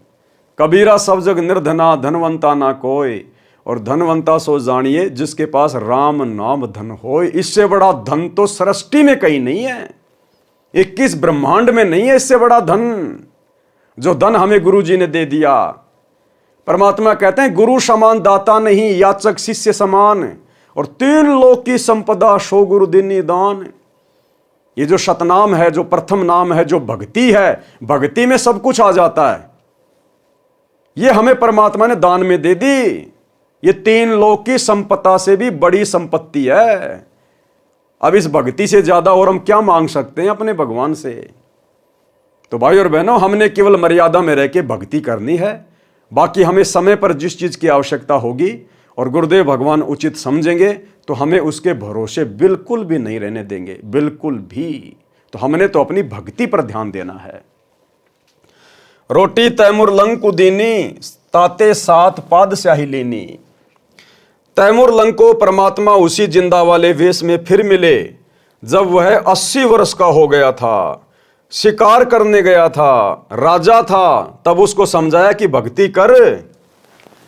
[SPEAKER 1] कबीरा सब जग निर्धना धनवंता ना कोई, और धनवंता सो जानिए जिसके पास राम नाम धन होय। इससे बड़ा धन तो सृष्टि में कहीं नहीं है, 21 ब्रह्मांड में नहीं है इससे बड़ा धन, जो धन हमें गुरु जी ने दे दिया। परमात्मा कहते हैं गुरु समान दाता नहीं, याचक शिष्य समान, और 3 लोक की संपदा सो गुरु दीनी दान। ये जो सतनाम है, जो प्रथम नाम है, जो भक्ति है, भक्ति में सब कुछ आ जाता है। ये हमें परमात्मा ने दान में दे दी। ये 3 लोक की संपदा से भी बड़ी संपत्ति है। अब इस भक्ति से ज्यादा और हम क्या मांग सकते हैं अपने भगवान से? तो भाई और बहनों, हमने केवल मर्यादा में रह के भक्ति करनी है। बाकी हमें समय पर जिस चीज की आवश्यकता होगी और गुरुदेव भगवान उचित समझेंगे तो हमें उसके भरोसे बिल्कुल भी नहीं रहने देंगे, बिल्कुल भी। तो हमने तो अपनी भक्ति पर ध्यान देना है। रोटी तैमूर लंग को दीनी, ताते 7 पातशाही लीनी। तैमूर लंग को परमात्मा उसी जिंदा वाले वेश में फिर मिले जब वह 80 वर्ष का हो गया था, शिकार करने गया था, राजा था। तब उसको समझाया कि भक्ति कर,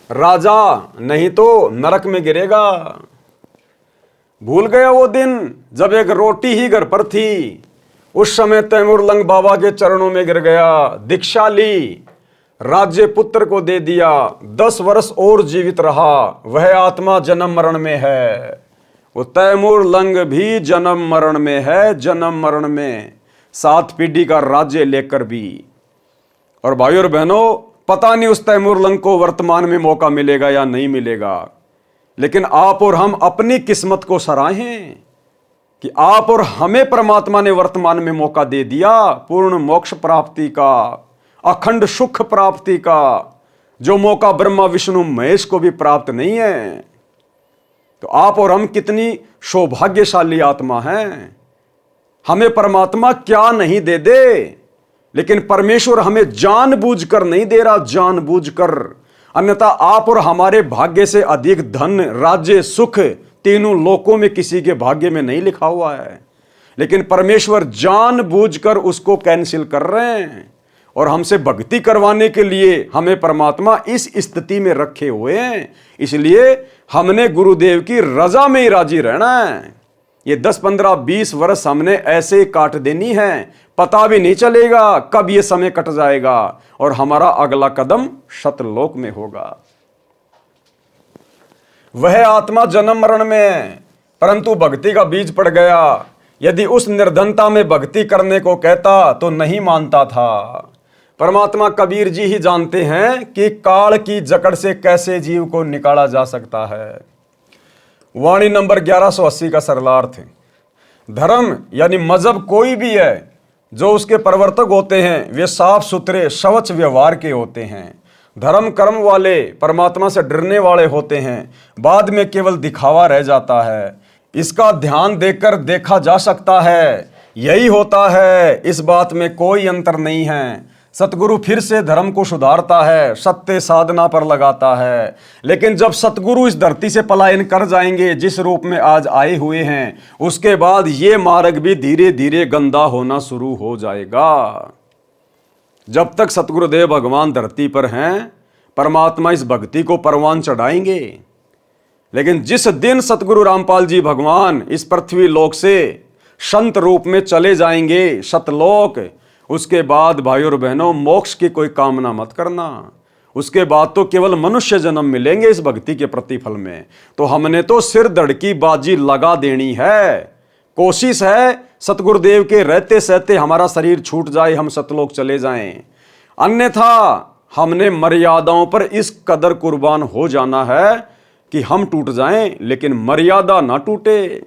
[SPEAKER 1] राजा नहीं तो नरक में गिरेगा। भूल गया वो दिन जब एक रोटी ही घर पर थी। उस समय तैमूर लंग बाबा के चरणों में गिर गया, दीक्षा ली, राज्य पुत्र को दे दिया, 10 वर्ष और जीवित रहा। वह आत्मा जन्म मरण में है, वो तैमूर लंग भी जन्म मरण में है, जन्म मरण में, 7 पीढ़ी का राज्य लेकर भी। और भाई और बहनों, पता नहीं उस तैमूर लंग को वर्तमान में मौका मिलेगा या नहीं मिलेगा, लेकिन आप और हम अपनी किस्मत को सराहें कि आप और हमें परमात्मा ने वर्तमान में मौका दे दिया पूर्ण मोक्ष प्राप्ति का, अखंड सुख प्राप्ति का, जो मौका ब्रह्मा विष्णु महेश को भी प्राप्त नहीं है। तो आप और हम कितनी सौभाग्यशाली आत्मा हैं। हमें परमात्मा क्या नहीं दे दे, लेकिन परमेश्वर हमें जानबूझकर नहीं दे रहा, जानबूझकर। अन्यथा आप और हमारे भाग्य से अधिक धन, राज्य, सुख तीनों लोकों में किसी के भाग्य में नहीं लिखा हुआ है, लेकिन परमेश्वर जानबूझकर उसको कैंसिल कर रहे हैं और हमसे भक्ति करवाने के लिए हमें परमात्मा इस स्थिति में रखे हुए हैं। इसलिए हमने गुरुदेव की रजा में ही राजी रहना है। ये 10, 15, 20 वर्ष हमने ऐसे ही काट देनी है, पता भी नहीं चलेगा कब ये समय कट जाएगा और हमारा अगला कदम सतलोक में होगा। वह आत्मा जन्म मरण में है, परंतु भक्ति का बीज पड़ गया। यदि उस निर्धनता में भक्ति करने को कहता तो नहीं मानता था। परमात्मा कबीर जी ही जानते हैं कि काल की जकड़ से कैसे जीव को निकाला जा सकता है। वाणी नंबर 1180 का सरलार्थ है, धर्म यानी मजहब कोई भी है, जो उसके प्रवर्तक होते हैं वे साफ सुथरे स्वच्छ व्यवहार के होते हैं। धर्म कर्म वाले परमात्मा से डरने वाले होते हैं, बाद में केवल दिखावा रह जाता है। इसका ध्यान देकर देखा जा सकता है, यही होता है, इस बात में कोई अंतर नहीं है। सतगुरु फिर से धर्म को सुधारता है, सत्य साधना पर लगाता है। लेकिन जब सतगुरु इस धरती से पलायन कर जाएंगे जिस रूप में आज आए हुए हैं, उसके बाद ये मार्ग भी धीरे धीरे गंदा होना शुरू हो जाएगा। जब तक सतगुरुदेव भगवान धरती पर हैं, परमात्मा इस भक्ति को परवान चढ़ाएंगे। लेकिन जिस दिन सतगुरु रामपाल जी भगवान इस पृथ्वी लोक से संत रूप में चले जाएंगे सतलोक, उसके बाद भाइयों और बहनों मोक्ष की कोई कामना मत करना। उसके बाद तो केवल मनुष्य जन्म मिलेंगे इस भक्ति के प्रतिफल में। तो हमने तो सिर धड़ की बाजी लगा देनी है। कोशिश है सतगुरुदेव के रहते सहते हमारा शरीर छूट जाए, हम सतलोक चले जाएं। अन्यथा हमने मर्यादाओं पर इस कदर कुर्बान हो जाना है कि हम टूट जाएं, लेकिन मर्यादा ना टूटे।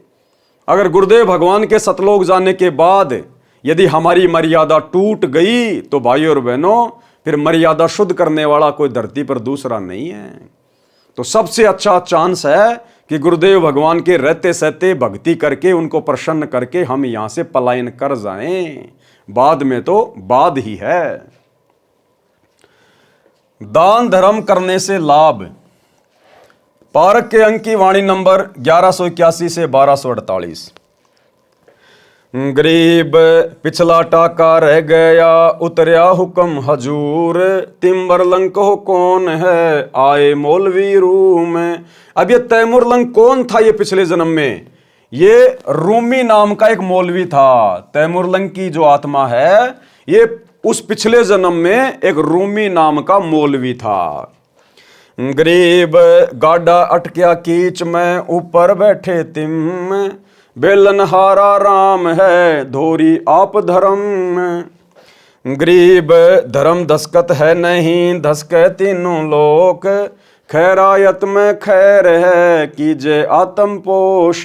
[SPEAKER 1] अगर गुरुदेव भगवान के सतलोक जाने के बाद यदि हमारी मर्यादा टूट गई तो भाइयों और बहनों फिर मर्यादा शुद्ध करने वाला कोई धरती पर दूसरा नहीं है। तो सबसे अच्छा चांस है कि गुरुदेव भगवान के रहते सहते भक्ति करके उनको प्रसन्न करके हम यहां से पलायन कर जाएं। बाद में तो बाद ही है। दान धर्म करने से लाभ। पारक के अंक की वाणी नंबर 1181 से 1248। गरीब पिछला टाका रह गया, उतरया हुक्म हजूर, तिम्बर लंक हो कौन है, आए मौलवी रूम। अब ये तैमूर लंक कौन था? ये पिछले जन्म में ये रूमी नाम का एक मौलवी था। तैमूर लंक की जो आत्मा है ये उस पिछले जन्म में एक रूमी नाम का मौलवी था। गरीब गाड़ा अटकिया कीच में, ऊपर बैठे तिम, बेलनहारा राम है, धोरी आप धर्म। गरीब धर्म दस्कत है नहीं, धसके तीनों लोक, खैरायत में खैर है, कीजे आत्म पोष।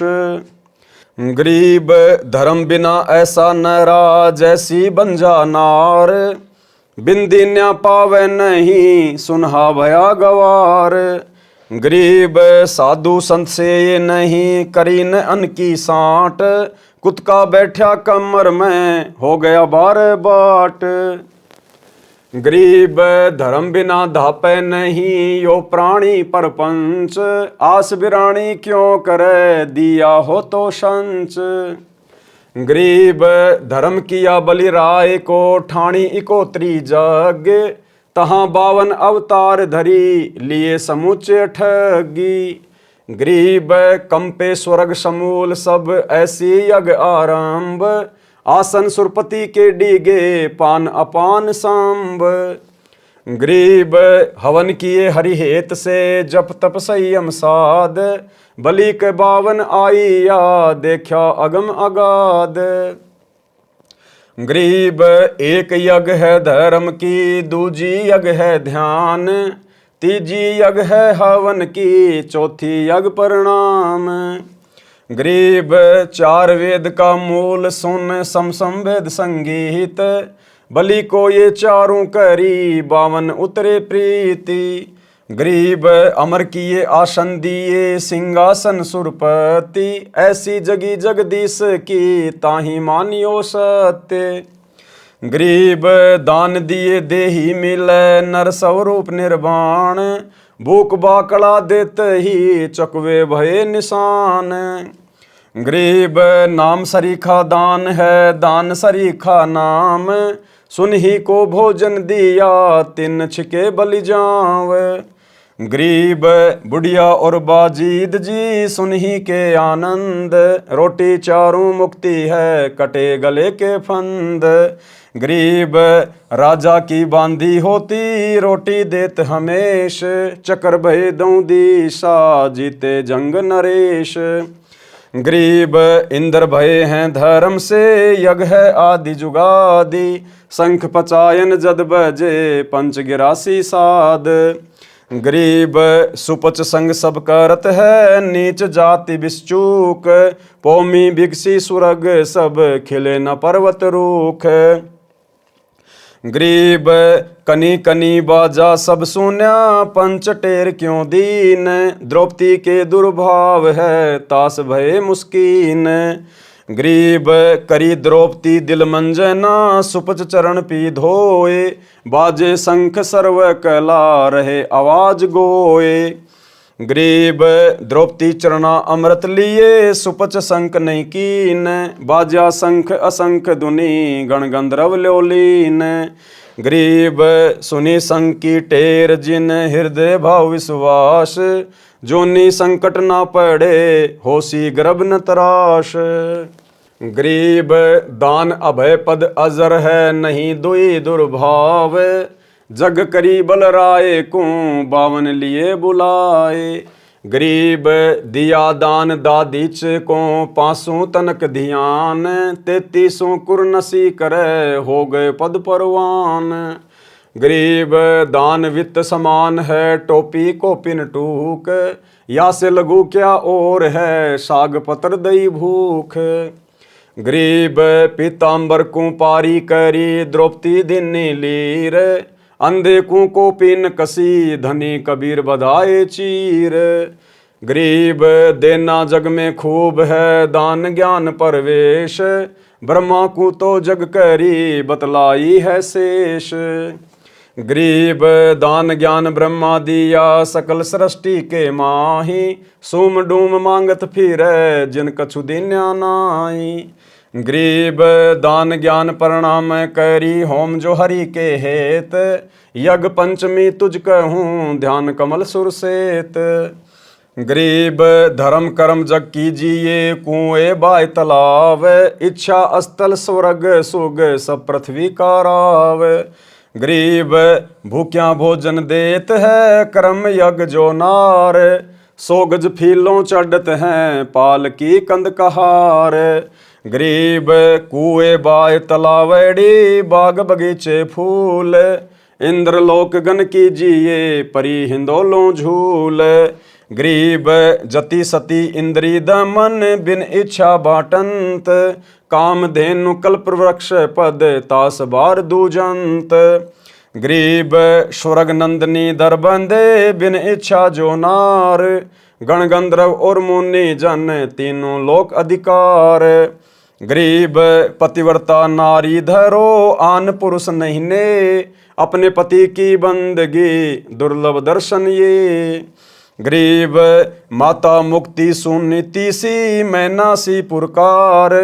[SPEAKER 1] गरीब धर्म बिना ऐसा नरा, जैसी बंजा नार, बिंदी न्या पावे नहीं, सुनहा भया गवार। गरीब साधु संत से ये नहीं, करी न अन की साट, कुत्का बैठा कमर में, हो गया बार बाट। गरीब धर्म बिना धापे नहीं, यो प्राणी परपंच, आस बिरानी क्यों करे, दिया हो तो संच। गरीब धर्म किया बलि राय को, ठाणी इकोत्री जग, तहाँ 52 अवतार धरी, लिए समुचे ठगी। गरीब कंपे स्वर्ग समूल, सब ऐसी यज्ञ आरंभ, आसन सुरपति के डीगे, पान अपान सांब। गरीब हवन किए हरिहेत से, जप तप संयम साध, बलि के 52 आईया, देखा अगम अगाध। गरीब एक यज्ञ है धर्म की, दूजी यज्ञ है ध्यान, तीजी यज्ञ है हवन की, चौथी यज्ञ परिणाम। गरीब 4 वेद का मूल सुन, समसम वेद संगीत, बलि को ये चारों करी, 52 उतरे प्रीति। गरीब अमर किए आसन दिए सिंहासन सुरपति, ऐसी जगी जगदीश की ताही मानियो सत्य। गरीब दान दिए देही मिले नर स्वरूप निर्वाण, भूख बाकड़ा देते ही चकवे भये निशान। गरीब नाम सरीखा दान है दान सरीखा नाम, सुन ही को भोजन दिया तिन छिके बलि जाव। गरीब बुढ़िया और बाजीद जी सुन ही के आनंद, रोटी चारों मुक्ति है कटे गले के फंद। गरीब राजा की बांधी होती रोटी देत हमेश, चक्र भय दऊं दिशा जीते जंग नरेश। गरीब इंद्र भय हैं धर्म से यज्ञ है आदि जुगादि, शंख पचायन जद बजे पंच गिरासी साध। गरीब सुपच संग सब करत है नीच जाति बिश्चूक, पौमी बिगसी सुरग सब खिले न पर्वत रूख। गरीब कनी कनी बाजा सब सुन्या पंच टेर क्यों दीन, द्रौपदी के दुर्भाव है तास भय मुस्कीन। गरीब करी द्रौपदी दिल मंजना सुपच चरण पी धोए, बाजे शंख सर्व कला रहे आवाज गोए। गरीब द्रौपदी चरणा अमृत लिए सुपच शंख नहीं कीन, बाजा शंख असंख धुनि गण गंधर्व ल्योलीन। गरीब सुनी शंख की टेर जिन हृदय भाव विश्वास, जोनी संकट ना पड़े होसी गर्भ न तराश। गरीब दान अभय पद अजर है नहीं दुई दुर्भाव, जग करी बल राय को बावन लिए बुलाए। गरीब दिया दान दादीच को पांसों तनक ध्यान, 33 कुरनसी करे हो गए पद परवान। गरीब दान वित्त समान है टोपी को पिन टूक, या से लघु क्या और है साग पत्र दई भूख। गरीब पीताम्बर को पारी करी द्रौपदी दिनी लीर, अंधे को पिन कसी धनी कबीर बधाए चीर। गरीब देना जग में खूब है दान ज्ञान परवेश, ब्रह्मा को तो जग करी बतलाई है शेष। गरीब दान ज्ञान ब्रह्मा दिया सकल सृष्टि के माही, सूम डूम मांगत फिरे जिन कछु दिन्या नाई। गरीब दान ज्ञान प्रणाम करी होम जो हरि के हेत, यज्ञ पंचमी तुझ कहूँ ध्यान कमल सुरसेत। गरीब धर्म कर्म जग कीजिए कुएं बाय तालाब, इच्छा स्थल स्वर्ग सुग सब पृथ्वी का राव। गरीब भूख्या भोजन देत है कर्म यज्ञ जो नार, 100 गज फीलों चढ़त हैं पाल की कंद कहार। गरीब कुएं बाय तलावड़ी बाग बगीचे फूल, इंद्रलोक गण कीजिए परी हिंदोलों झूल। गरीब जति सती इंद्री दमन बिन इच्छा बाटंत, काम धेनु कल्प वृक्ष पद तास बार दूजंत। गरीब स्वर्ग नंदनी दर बंदे बिन इच्छा जो नार, गण गंधर्व और मुनि जन तीनों लोक अधिकार। गरीब पतिव्रता नारी धरो आन पुरुष नहीं ने, अपने पति की बंदगी दुर्लभ दर्शन ये। गरीब माता मुक्ति सुनीति सी मैना सी पुरकार,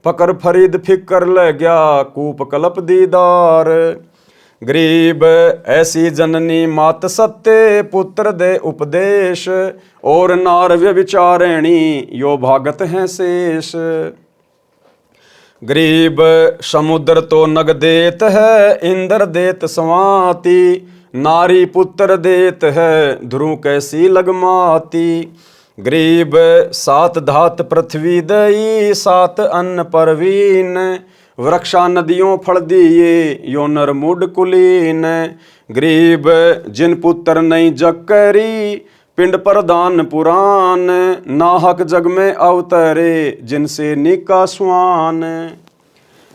[SPEAKER 1] फकर फरीद फिकर ल गया कूप कल्प दीदार। गरीब ऐसी जननी मात सत्य पुत्र दे उपदेश, और नार व्यभिचारिणी यो भागत हैं शेष। गरीब समुद्र तो नग देत है इंद्र देत स्वाति, नारी पुत्र देत है ध्रुव कैसी लगमाती। गरीब 7 धात पृथ्वी दई 7 अन्न परवीन, वृक्षा नदियों फल दिए यो नर मूड कुलीन। गरीब जिन पुत्र नहीं जग करी पिंड प्रदान पुराण, नाहक जग में अवतरे जिनसे निका स्वान।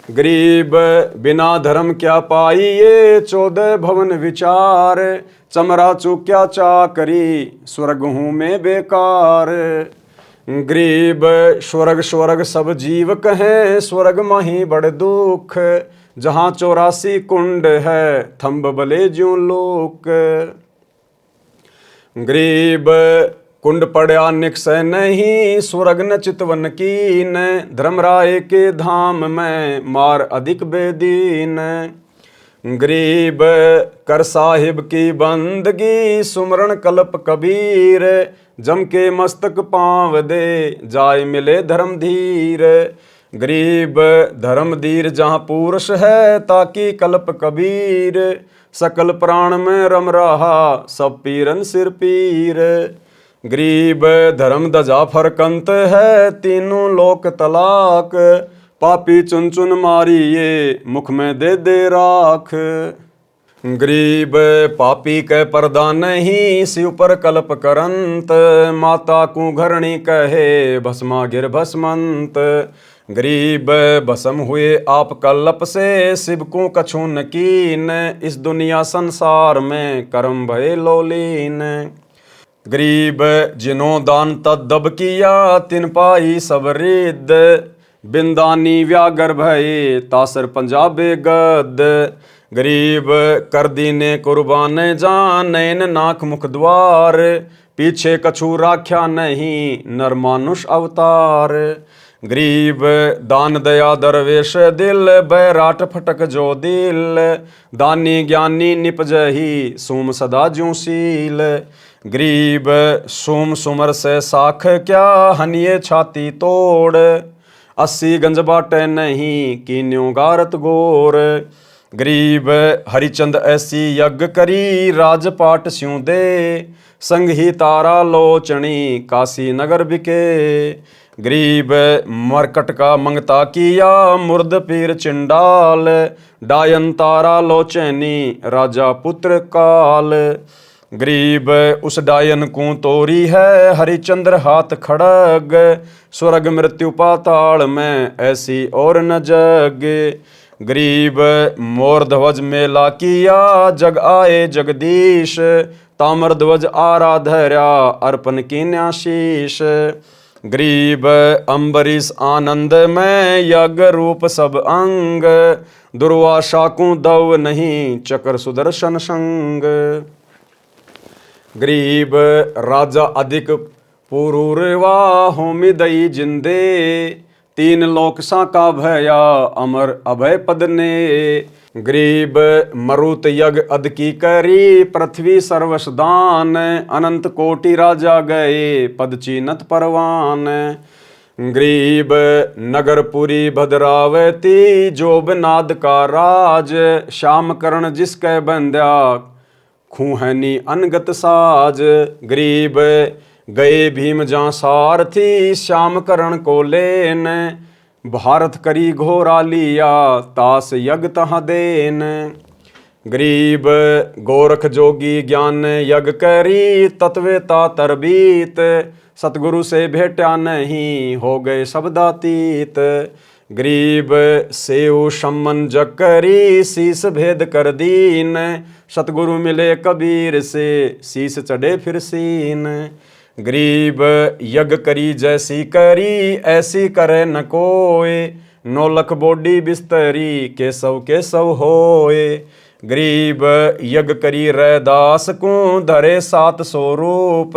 [SPEAKER 1] गरीब बिना धर्म क्या पाइए, 14 भवन विचार, चमरा चूक्या चाकरी, स्वर्ग हूँ मैं बेकार। गरीब स्वर्ग स्वर्ग सब जीव कहें, स्वर्ग माही बड़ दुख, जहाँ 84 कुंड है, थंब बले ज्यों लोक। गरीब कुंड पड़ा निकसै नहीं, स्वर्ग न चितवन कीन, धर्मराय के धाम में मार अधिक बेदीन। गरीब कर साहिब की बंदगी, सुमरण कल्प कबीर, जम के मस्तक पाँव दे, जाय मिले धर्म धीर। गरीब धर्म धीर जहाँ पुरुष है, ताकि कल्प कबीर, सकल प्राण में रम रहा, सब पीरन सिर पीर। गरीब धर्म दजा फरकंत है, तीनों लोक तलाक, पापी चुन चुन मारिए, मुख में दे दे राख। गरीब पापी के पर्दा नहीं, शिव पर कल्प करंत, माता को घरणी कहे, भस्मा गिर भस्मंत। गरीब भस्म हुए आप कल्प से, शिव को कछु न कीन, इस दुनिया संसार में कर्म भय लोलीन। गरीब जिन्हों दान तद्दब किया, तिन पाई सब रिद, बिंदानी व्यागर भये, तासर पंजाबे गद। गरीब कर दीने कुर्बान जान, नैन नाक मुख द्वार, पीछे कछु राख्या नहीं, नर मानुष अवतार। गरीब दान दया दरवेश दिल, बैराट फटक जो दिल, दानी ज्ञानी निपजही, सोम सदा ज्यों शील। गरीब सोम सुमर से साख क्या, हनिये छाती तोड़, 80 गंज बाटे नहीं, कीन्यों गारत गोर। गरीब हरिचंद ऐसी यज्ञ करी, राजपाट स्यों दे, संग ही तारा लोचनी, काशी नगर बिके। गरीब मरकट का मंगता किया, मुर्द पीर चिंडाल, डायन तारा लोचनी, राजा पुत्र काल। गरीब उस डायन को तोरी है, हरिचंद्र हाथ खड़ग, स्वर्ग मृत्यु पाताल में ऐसी और न जग। गरीब मोर ध्वज मेला किया, जग आए जगदीश, ताम्र ध्वज आराधर्या, अर्पण कीन्या शीश। गरीब अम्बरीश आनंद में, यज्ञ रूप सब अंग, दुर्वासा को दव नहीं, चक्र सुदर्शन संग। गरीब राजा अधिक पुरूरवा, होमी दई जिंदे, 3 लोक साका भया, अमर अभय पद ने। गरीब मरुत यज्ञ अद की करी, पृथ्वी सर्वस दान, अनंत कोटि राजा गए, पद चीनत परवान। गरीब नगरपुरी भद्रावती, जोब नाद का राज, श्याम करण जिसके बंद्या, खूहनी अनगत साज। गरीब गए भीम जहाँ सारथी, श्याम करण को लेन, भारत करी घोरा लिया, तास यज्ञ तहाँ देन। गरीब गोरख जोगी ज्ञान यज्ञ करी, तत्वेता तरबीत, सतगुरु से भेटा नहीं, हो गए शब्दातीत। गरीब सेव सम्मन जग करी, शीस भेद कर दीन, सतगुरु मिले कबीर से, शीस चढ़े फिर सीन। गरीब यज्ञ करी जैसी करी, ऐसी करे न कोय, 9 लख बोडी बिस्तरी, केसव केसव होए। गरीब यज्ञ करी रैदास को, धरे 700 रूप,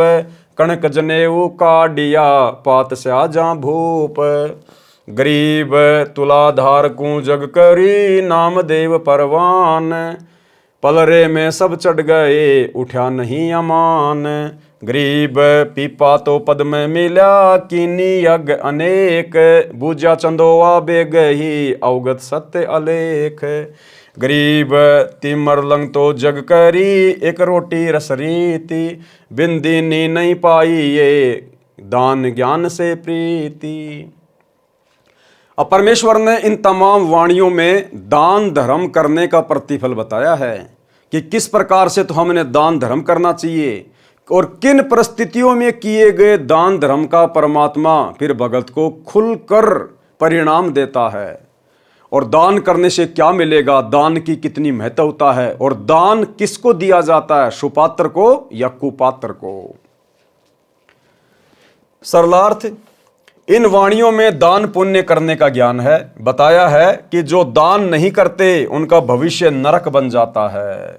[SPEAKER 1] कणक जनेऊ काडिया, पात स्या जा भूप। गरीब तुलाधार को जग करी, नाम देव परवान, पलरे में सब चढ़ गए, उठा नहीं अमान। गरीब पीपा तो पद में मिला, कीनी यज्ञ अनेक, बूझा चंदोआ बेगही, अवगत सत्य अलेख। गरीब तिमर लंग तो जग करी, एक रोटी रस रीति, बिंदीनी नहीं पाई ये, दान ज्ञान से प्रीति। अब परमेश्वर ने इन तमाम वाणियों में दान धर्म करने का प्रतिफल बताया है कि किस प्रकार से तो हमने दान धर्म करना चाहिए और किन परिस्थितियों में किए गए दान धर्म का परमात्मा फिर भगत को खुलकर परिणाम देता है। और दान करने से क्या मिलेगा, दान की कितनी महत्वता है, और दान किसको दिया जाता है, सुपात्र को या कुपात्र को। सरलार्थ, इन वाणियों में दान पुण्य करने का ज्ञान है। बताया है कि जो दान नहीं करते उनका भविष्य नरक बन जाता है।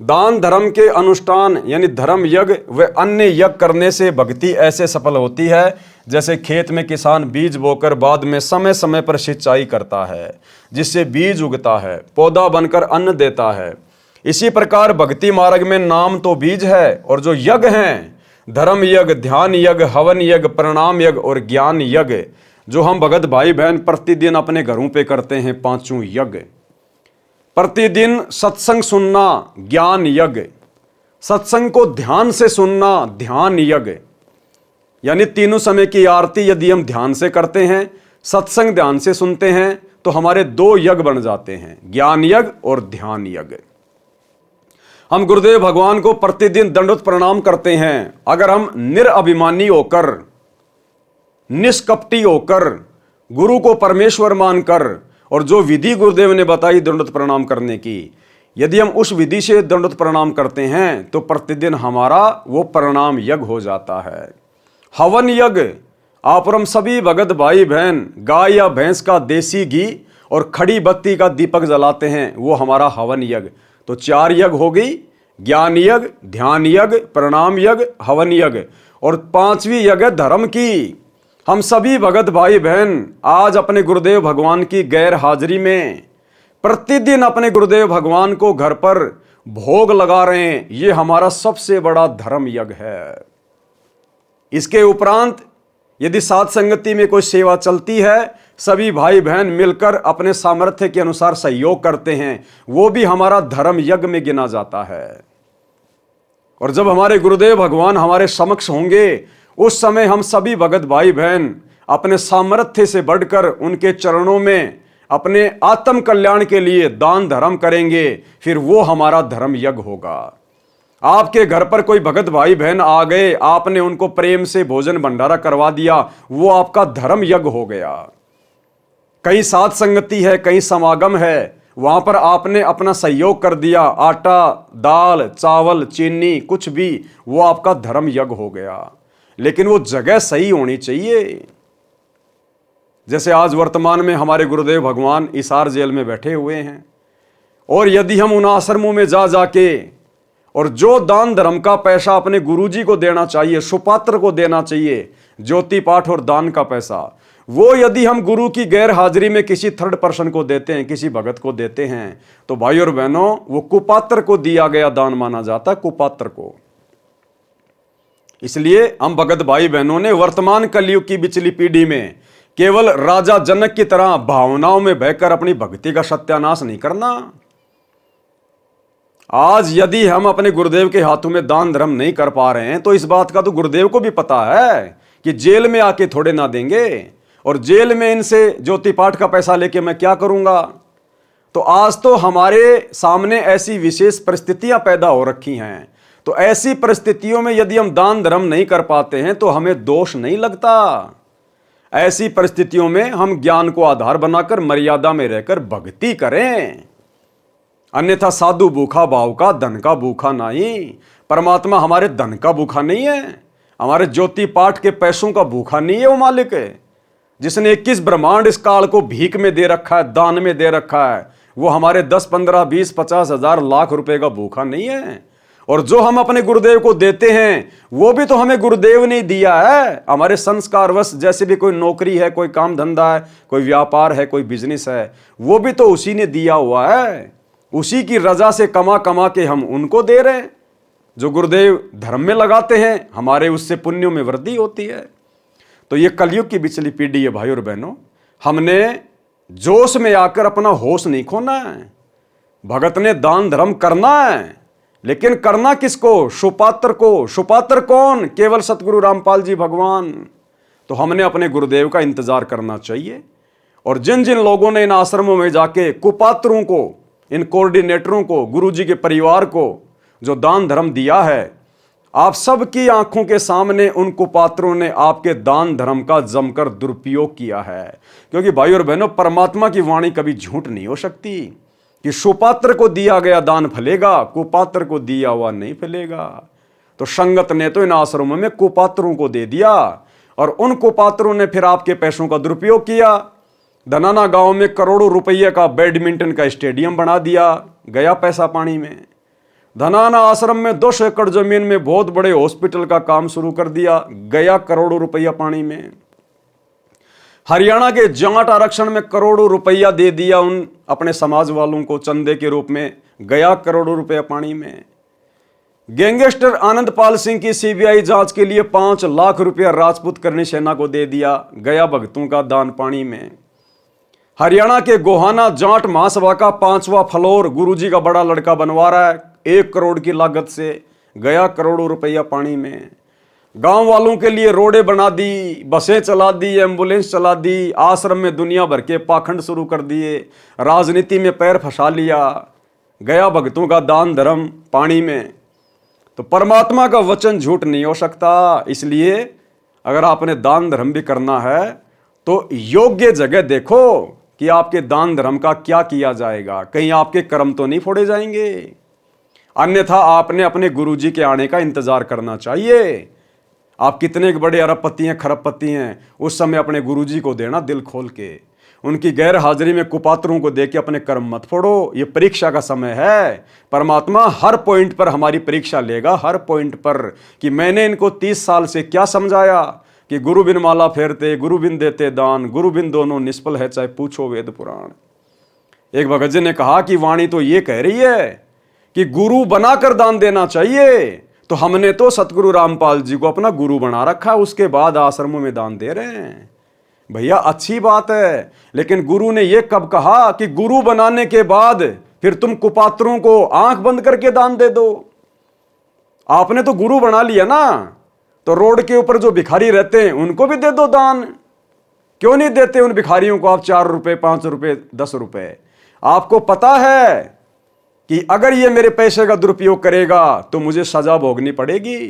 [SPEAKER 1] दान धर्म के अनुष्ठान यानी धर्म यज्ञ व अन्य यज्ञ करने से भक्ति ऐसे सफल होती है जैसे खेत में किसान बीज बोकर बाद में समय समय पर सिंचाई करता है, जिससे बीज उगता है, पौधा बनकर अन्न देता है। इसी प्रकार भक्ति मार्ग में नाम तो बीज है, और जो यज्ञ हैं, धर्म यज्ञ, ध्यान यज्ञ, हवन यज्ञ, प्रणाम यज्ञ और ज्ञान यज्ञ, जो हम भगत भाई बहन प्रतिदिन अपने घरों पे करते हैं, पांचों यज्ञ। प्रतिदिन सत्संग सुनना ज्ञान यज्ञ, सत्संग को ध्यान से सुनना ध्यान यज्ञ, यानी तीनों समय की आरती यदि हम ध्यान से करते हैं, सत्संग ध्यान से सुनते हैं, तो हमारे दो यज्ञ बन जाते हैं, ज्ञान यज्ञ और ध्यान यज्ञ। हम गुरुदेव भगवान को प्रतिदिन दंडवत प्रणाम करते हैं। अगर हम निरअभिमानी होकर, निष्कपटी होकर, गुरु को परमेश्वर मानकर, और जो विधि गुरुदेव ने बताई दंडवत प्रणाम करने की, यदि हम उस विधि से दंडवत प्रणाम करते हैं तो प्रतिदिन हमारा वो प्रणाम यज्ञ हो जाता है। हवन यज्ञ, आप और हम सभी भगत भाई बहन गाय या भैंस का देसी घी और खड़ी बत्ती का दीपक जलाते हैं, वो हमारा हवन यज्ञ। तो 4 यज्ञ हो गई, ज्ञान यज्ञ, ध्यान यज्ञ, प्रणाम यज्ञ, हवन यज्ञ, और 5वीं यज्ञ धर्म की। हम सभी भगत भाई बहन आज अपने गुरुदेव भगवान की गैर हाजिरी में प्रतिदिन अपने गुरुदेव भगवान को घर पर भोग लगा रहे हैं। ये हमारा सबसे बड़ा धर्म यज्ञ है। इसके उपरांत यदि साथ संगति में कोई सेवा चलती है, सभी भाई बहन मिलकर अपने सामर्थ्य के अनुसार सहयोग करते हैं, वो भी हमारा धर्म यज्ञ में गिना जाता है। और जब हमारे गुरुदेव भगवान हमारे समक्ष होंगे, उस समय हम सभी भगत भाई बहन अपने सामर्थ्य से बढ़कर उनके चरणों में अपने आत्म कल्याण के लिए दान धर्म करेंगे, फिर वो हमारा धर्म यज्ञ होगा। आपके घर पर कोई भगत भाई बहन आ गए, आपने उनको प्रेम से भोजन भंडारा करवा दिया, वो आपका धर्म यज्ञ हो गया। कहीं साथ संगति है, कहीं समागम है, वहां पर आपने अपना सहयोग कर दिया, आटा, दाल, चावल, चीनी, कुछ भी, वो आपका धर्म यज्ञ हो गया। लेकिन वो जगह सही होनी चाहिए। जैसे आज वर्तमान में हमारे गुरुदेव भगवान हिसार जेल में बैठे हुए हैं, और यदि हम उन आश्रमों में जा जाके और जो दान धर्म का पैसा अपने गुरुजी को देना चाहिए, सुपात्र को देना चाहिए, ज्योति पाठ और दान का पैसा, वो यदि हम गुरु की गैर हाजिरी में किसी थर्ड पर्सन को देते हैं, किसी भगत को देते हैं, तो भाई और बहनों वो कुपात्र को दिया गया दान माना जाता है, कुपात्र को। इसलिए हम भगत भाई बहनों ने वर्तमान कलयुग की बिचली पीढ़ी में केवल राजा जनक की तरह भावनाओं में बहकर अपनी भक्ति का सत्यानाश नहीं करना। आज यदि हम अपने गुरुदेव के हाथों में दान धर्म नहीं कर पा रहे हैं, तो इस बात का तो गुरुदेव को भी पता है कि जेल में आके थोड़े ना देंगे, और जेल में इनसे ज्योति पाठ का पैसा लेके मैं क्या करूंगा। तो आज तो हमारे सामने ऐसी विशेष परिस्थितियां पैदा हो रखी हैं, तो ऐसी परिस्थितियों में यदि हम दान धर्म नहीं कर पाते हैं तो हमें दोष नहीं लगता। ऐसी परिस्थितियों में हम ज्ञान को आधार बनाकर मर्यादा में रहकर भक्ति करें। अन्यथा साधु भूखा भाव का, धन का भूखा नहीं। परमात्मा हमारे धन का भूखा नहीं है, हमारे ज्योति पाठ के पैसों का भूखा नहीं है। वो मालिक है जिसने 21 ब्रह्मांड इस काल को भीख में दे रखा है, दान में दे रखा है, वो हमारे 10, 15, 20, 50 हजार लाख रुपए का भूखा नहीं है। और जो हम अपने गुरुदेव को देते हैं वो भी तो हमें गुरुदेव ने दिया है। हमारे संस्कारवश जैसे भी कोई नौकरी है, कोई काम धंधा है, कोई व्यापार है, कोई बिजनेस है, वो भी तो उसी ने दिया हुआ है। उसी की रजा से कमा कमा के हम उनको दे रहे हैं। जो गुरुदेव धर्म में लगाते हैं, हमारे उससे पुण्यों में वृद्धि होती है। तो ये कलयुग की बिचली पीढ़ी है भाई और बहनों। हमने जोश में आकर अपना होश नहीं खोना है। भगत ने दान धर्म करना है, लेकिन करना किसको? सुपात्र को। सुपात्र कौन? केवल सतगुरु रामपाल जी भगवान। तो हमने अपने गुरुदेव का इंतजार करना चाहिए। और जिन जिन लोगों ने इन आश्रमों में जाके कुपात्रों को, इन कोऑर्डिनेटरों को, गुरुजी के परिवार को जो दान धर्म दिया है, आप सबकी आंखों के सामने उन कुपात्रों ने आपके दान धर्म का जमकर दुरुपयोग किया है। क्योंकि भाई और बहनों, परमात्मा की वाणी कभी झूठ नहीं हो सकती कि सुपात्र को दिया गया दान फलेगा, कुपात्र को दिया हुआ नहीं फलेगा। तो संगत ने तो इन आश्रमों में कुपात्रों को दे दिया और उन कुपात्रों ने फिर आपके पैसों का दुरुपयोग किया। धनाना गांव में करोड़ों रुपये का बैडमिंटन का स्टेडियम बना दिया, गया पैसा पानी में। धनाना आश्रम में 200 एकड़ जमीन में बहुत बड़े हॉस्पिटल का काम शुरू कर दिया, गया करोड़ों रुपया पानी में। हरियाणा के जाट आरक्षण में करोड़ों रुपया दे दिया उन अपने समाज वालों को चंदे के रूप में, गया करोड़ों रुपया पानी में। गैंगस्टर आनंदपाल सिंह की सीबीआई जांच के लिए 5 लाख रुपया राजपूत करनी सेना को दे दिया, गया भक्तों का दान पानी में। हरियाणा के गोहाना जाट महासभा का 5वां फ्लोर गुरुजी का बड़ा लड़का बनवा रहा है 1 करोड़ की लागत से, गया करोड़ों रुपया पानी में। गांव वालों के लिए रोडें बना दी, बसें चला दी, एम्बुलेंस चला दी, आश्रम में दुनिया भर के पाखंड शुरू कर दिए, राजनीति में पैर फंसा लिया, गया भक्तों का दान धर्म पानी में। तो परमात्मा का वचन झूठ नहीं हो सकता। इसलिए अगर आपने दान धर्म भी करना है तो योग्य जगह देखो कि आपके दान धर्म का क्या किया जाएगा, कहीं आपके कर्म तो नहीं फोड़े जाएंगे। अन्यथा आपने अपने गुरुजी के आने का इंतजार करना चाहिए। आप कितने बड़े अरबपति हैं, खरबपति हैं, उस समय अपने गुरुजी को देना दिल खोल के। उनकी गैर हाजिरी में कुपात्रों को देके अपने कर्म मत फोड़ो। ये परीक्षा का समय है। परमात्मा हर पॉइंट पर हमारी परीक्षा लेगा, हर पॉइंट पर, कि मैंने इनको 30 साल से क्या समझाया कि गुरु बिन माला फेरते, गुरु बिन देते दान, गुरु बिन दोनों निष्फल है, चाहे पूछो वेद पुराण। एक भगत जी ने कहा कि वाणी तो ये कह रही है कि गुरु बनाकर दान देना चाहिए, तो हमने तो सतगुरु रामपाल जी को अपना गुरु बना रखा, उसके बाद आश्रमों में दान दे रहे हैं। भैया अच्छी बात है, लेकिन गुरु ने यह कब कहा कि गुरु बनाने के बाद फिर तुम कुपात्रों को आंख बंद करके दान दे दो? आपने तो गुरु बना लिया ना, तो रोड के ऊपर जो भिखारी रहते हैं उनको भी दे दो दान। क्यों नहीं देते उन भिखारियों को आप 4 रुपए, 5 रुपए, 10 रुपए? आपको पता है कि अगर ये मेरे पैसे का दुरुपयोग करेगा तो मुझे सजा भोगनी पड़ेगी।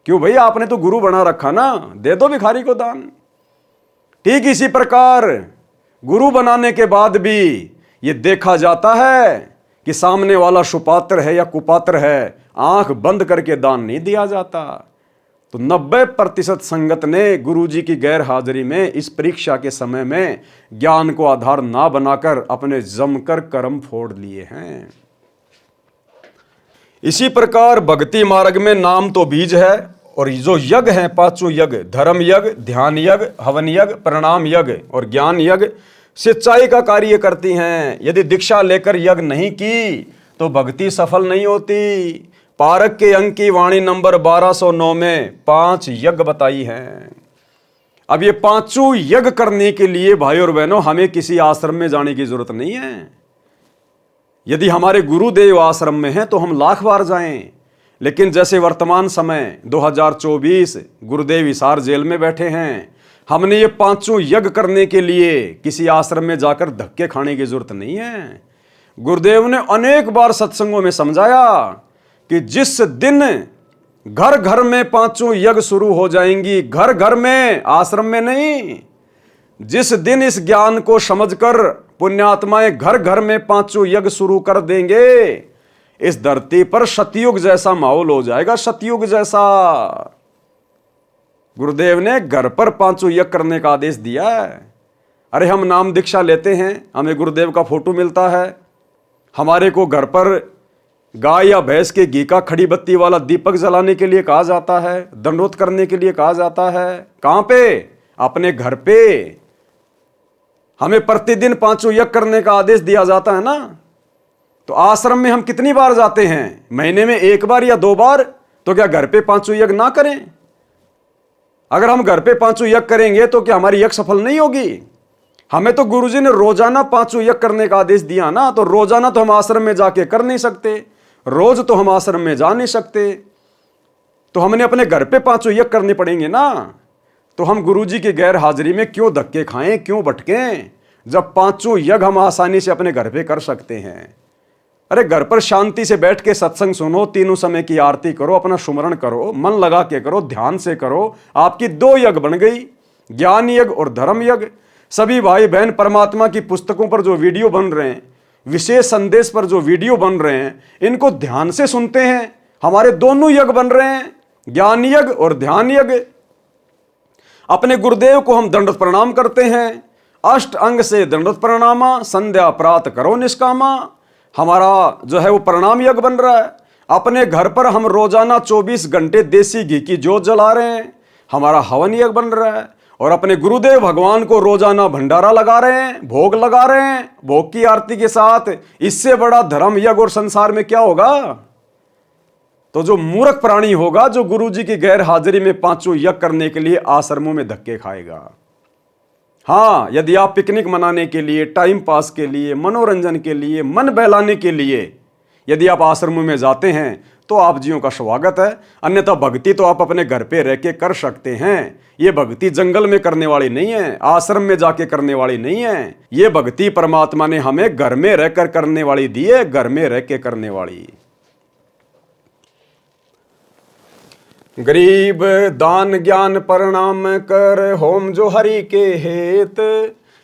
[SPEAKER 1] क्यों भैया, आपने तो गुरु बना रखा ना, दे दो भिखारी को दान। ठीक इसी प्रकार गुरु बनाने के बाद भी ये देखा जाता है कि सामने वाला सुपात्र है या कुपात्र है, आंख बंद करके दान नहीं दिया जाता। तो 90% संगत ने गुरुजी की गैर हाजिरी में इस परीक्षा के समय में ज्ञान को आधार ना बनाकर अपने जमकर कर्म फोड़ लिए हैं। इसी प्रकार भक्ति मार्ग में नाम तो बीज है, और जो यज्ञ हैं 5 यज्ञ, धर्म यज्ञ, ध्यान यज्ञ, हवन यज्ञ, प्रणाम यज्ञ और ज्ञान यज्ञ सिंचाई का कार्य करती हैं। यदि दीक्षा लेकर यज्ञ नहीं की तो भक्ति सफल नहीं होती। पारक के अंक की वाणी नंबर 1209 में 5 यज्ञ बताई हैं। अब ये 5 यज्ञ करने के लिए भाई और बहनों हमें किसी आश्रम में जाने की जरूरत नहीं है। यदि हमारे गुरुदेव आश्रम में हैं तो हम लाख बार जाएं, लेकिन जैसे वर्तमान समय 2024 गुरुदेव हिसार जेल में बैठे हैं, हमने ये 5 यज्ञ करने के लिए किसी आश्रम में जाकर धक्के खाने की जरूरत नहीं है। गुरुदेव ने अनेक बार सत्संगों में समझाया कि जिस दिन घर घर में 5 यज्ञ शुरू हो जाएंगी, घर घर में, आश्रम में नहीं, जिस दिन इस ज्ञान को समझकर पुण्यात्माएं घर घर में 5 यज्ञ शुरू कर देंगे, इस धरती पर सतयुग जैसा माहौल हो जाएगा, सतयुग जैसा। गुरुदेव ने घर पर 5 यज्ञ करने का आदेश दिया है। अरे हम नाम दीक्षा लेते हैं, हमें गुरुदेव का फोटो मिलता है, हमारे को घर पर गाय या भैंस के घी का खड़ी बत्ती वाला दीपक जलाने के लिए कहा जाता है, दंडोत करने के लिए कहा जाता है। कहां पे? अपने घर पे। हमें प्रतिदिन 5 यज्ञ करने का आदेश दिया जाता है ना। तो आश्रम में हम कितनी बार जाते हैं? महीने में 1 बार या 2 बार। तो क्या घर पे 5 यज्ञ ना करें? अगर हम घर पे 5 यज्ञ करेंगे तो क्या हमारी यज्ञ सफल नहीं होगी? हमें तो गुरुजी ने रोजाना 5 यज्ञ करने का आदेश दिया ना, तो रोजाना तो हम आश्रम में जाके कर नहीं सकते, रोज तो हम आश्रम में जा नहीं सकते, तो हमने अपने घर पे 5 यज्ञ करने पड़ेंगे ना। तो हम गुरुजी की गैर हाजिरी में क्यों धक्के खाएं, क्यों भटकें, जब 5 यज्ञ हम आसानी से अपने घर पे कर सकते हैं। अरे घर पर शांति से बैठ के सत्संग सुनो, तीनों समय की आरती करो, अपना सुमरण करो, मन लगा के करो, ध्यान से करो। आपकी 2 यज्ञ बन गई, ज्ञान यज्ञ और धर्म यज्ञ। सभी भाई बहन परमात्मा की पुस्तकों पर जो वीडियो बन रहे हैं, विशेष संदेश पर जो वीडियो बन रहे हैं, इनको ध्यान से सुनते हैं। हमारे दोनों यज्ञ बन रहे हैं, ज्ञान यज्ञ और ध्यान यज्ञ। अपने गुरुदेव को हम दंडवत प्रणाम करते हैं, अष्ट अंग से दंडवत प्रणामा, संध्या प्रात करो निष्कामा। हमारा जो है वो प्रणाम यज्ञ बन रहा है। अपने घर पर हम रोजाना 24 घंटे देसी घी की जोत जला रहे हैं, हमारा हवन यज्ञ बन रहा है। और अपने गुरुदेव भगवान को रोजाना भंडारा लगा रहे हैं, भोग लगा रहे हैं, भोग की आरती के साथ। इससे बड़ा धर्म यज्ञ और संसार में क्या होगा? तो जो मूर्ख प्राणी होगा, जो गुरु जी की गैर हाजिरी में 5 यज्ञ करने के लिए आश्रमों में धक्के खाएगा। हाँ, यदि आप पिकनिक मनाने के लिए, टाइम पास के लिए, मनोरंजन के लिए, मन बहलाने के लिए यदि आप आश्रमों में जाते हैं तो आप जियों का स्वागत है। अन्यथा भक्ति तो आप अपने घर पे रह के कर सकते हैं। ये भक्ति जंगल में करने वाली नहीं है, आश्रम में जाके करने वाली नहीं है। ये भक्ति परमात्मा ने हमें घर में रहकर करने वाली दी है, घर में रह के करने वाली। गरीब दान ज्ञान प्रणाम कर, होम जो हरि के हेत।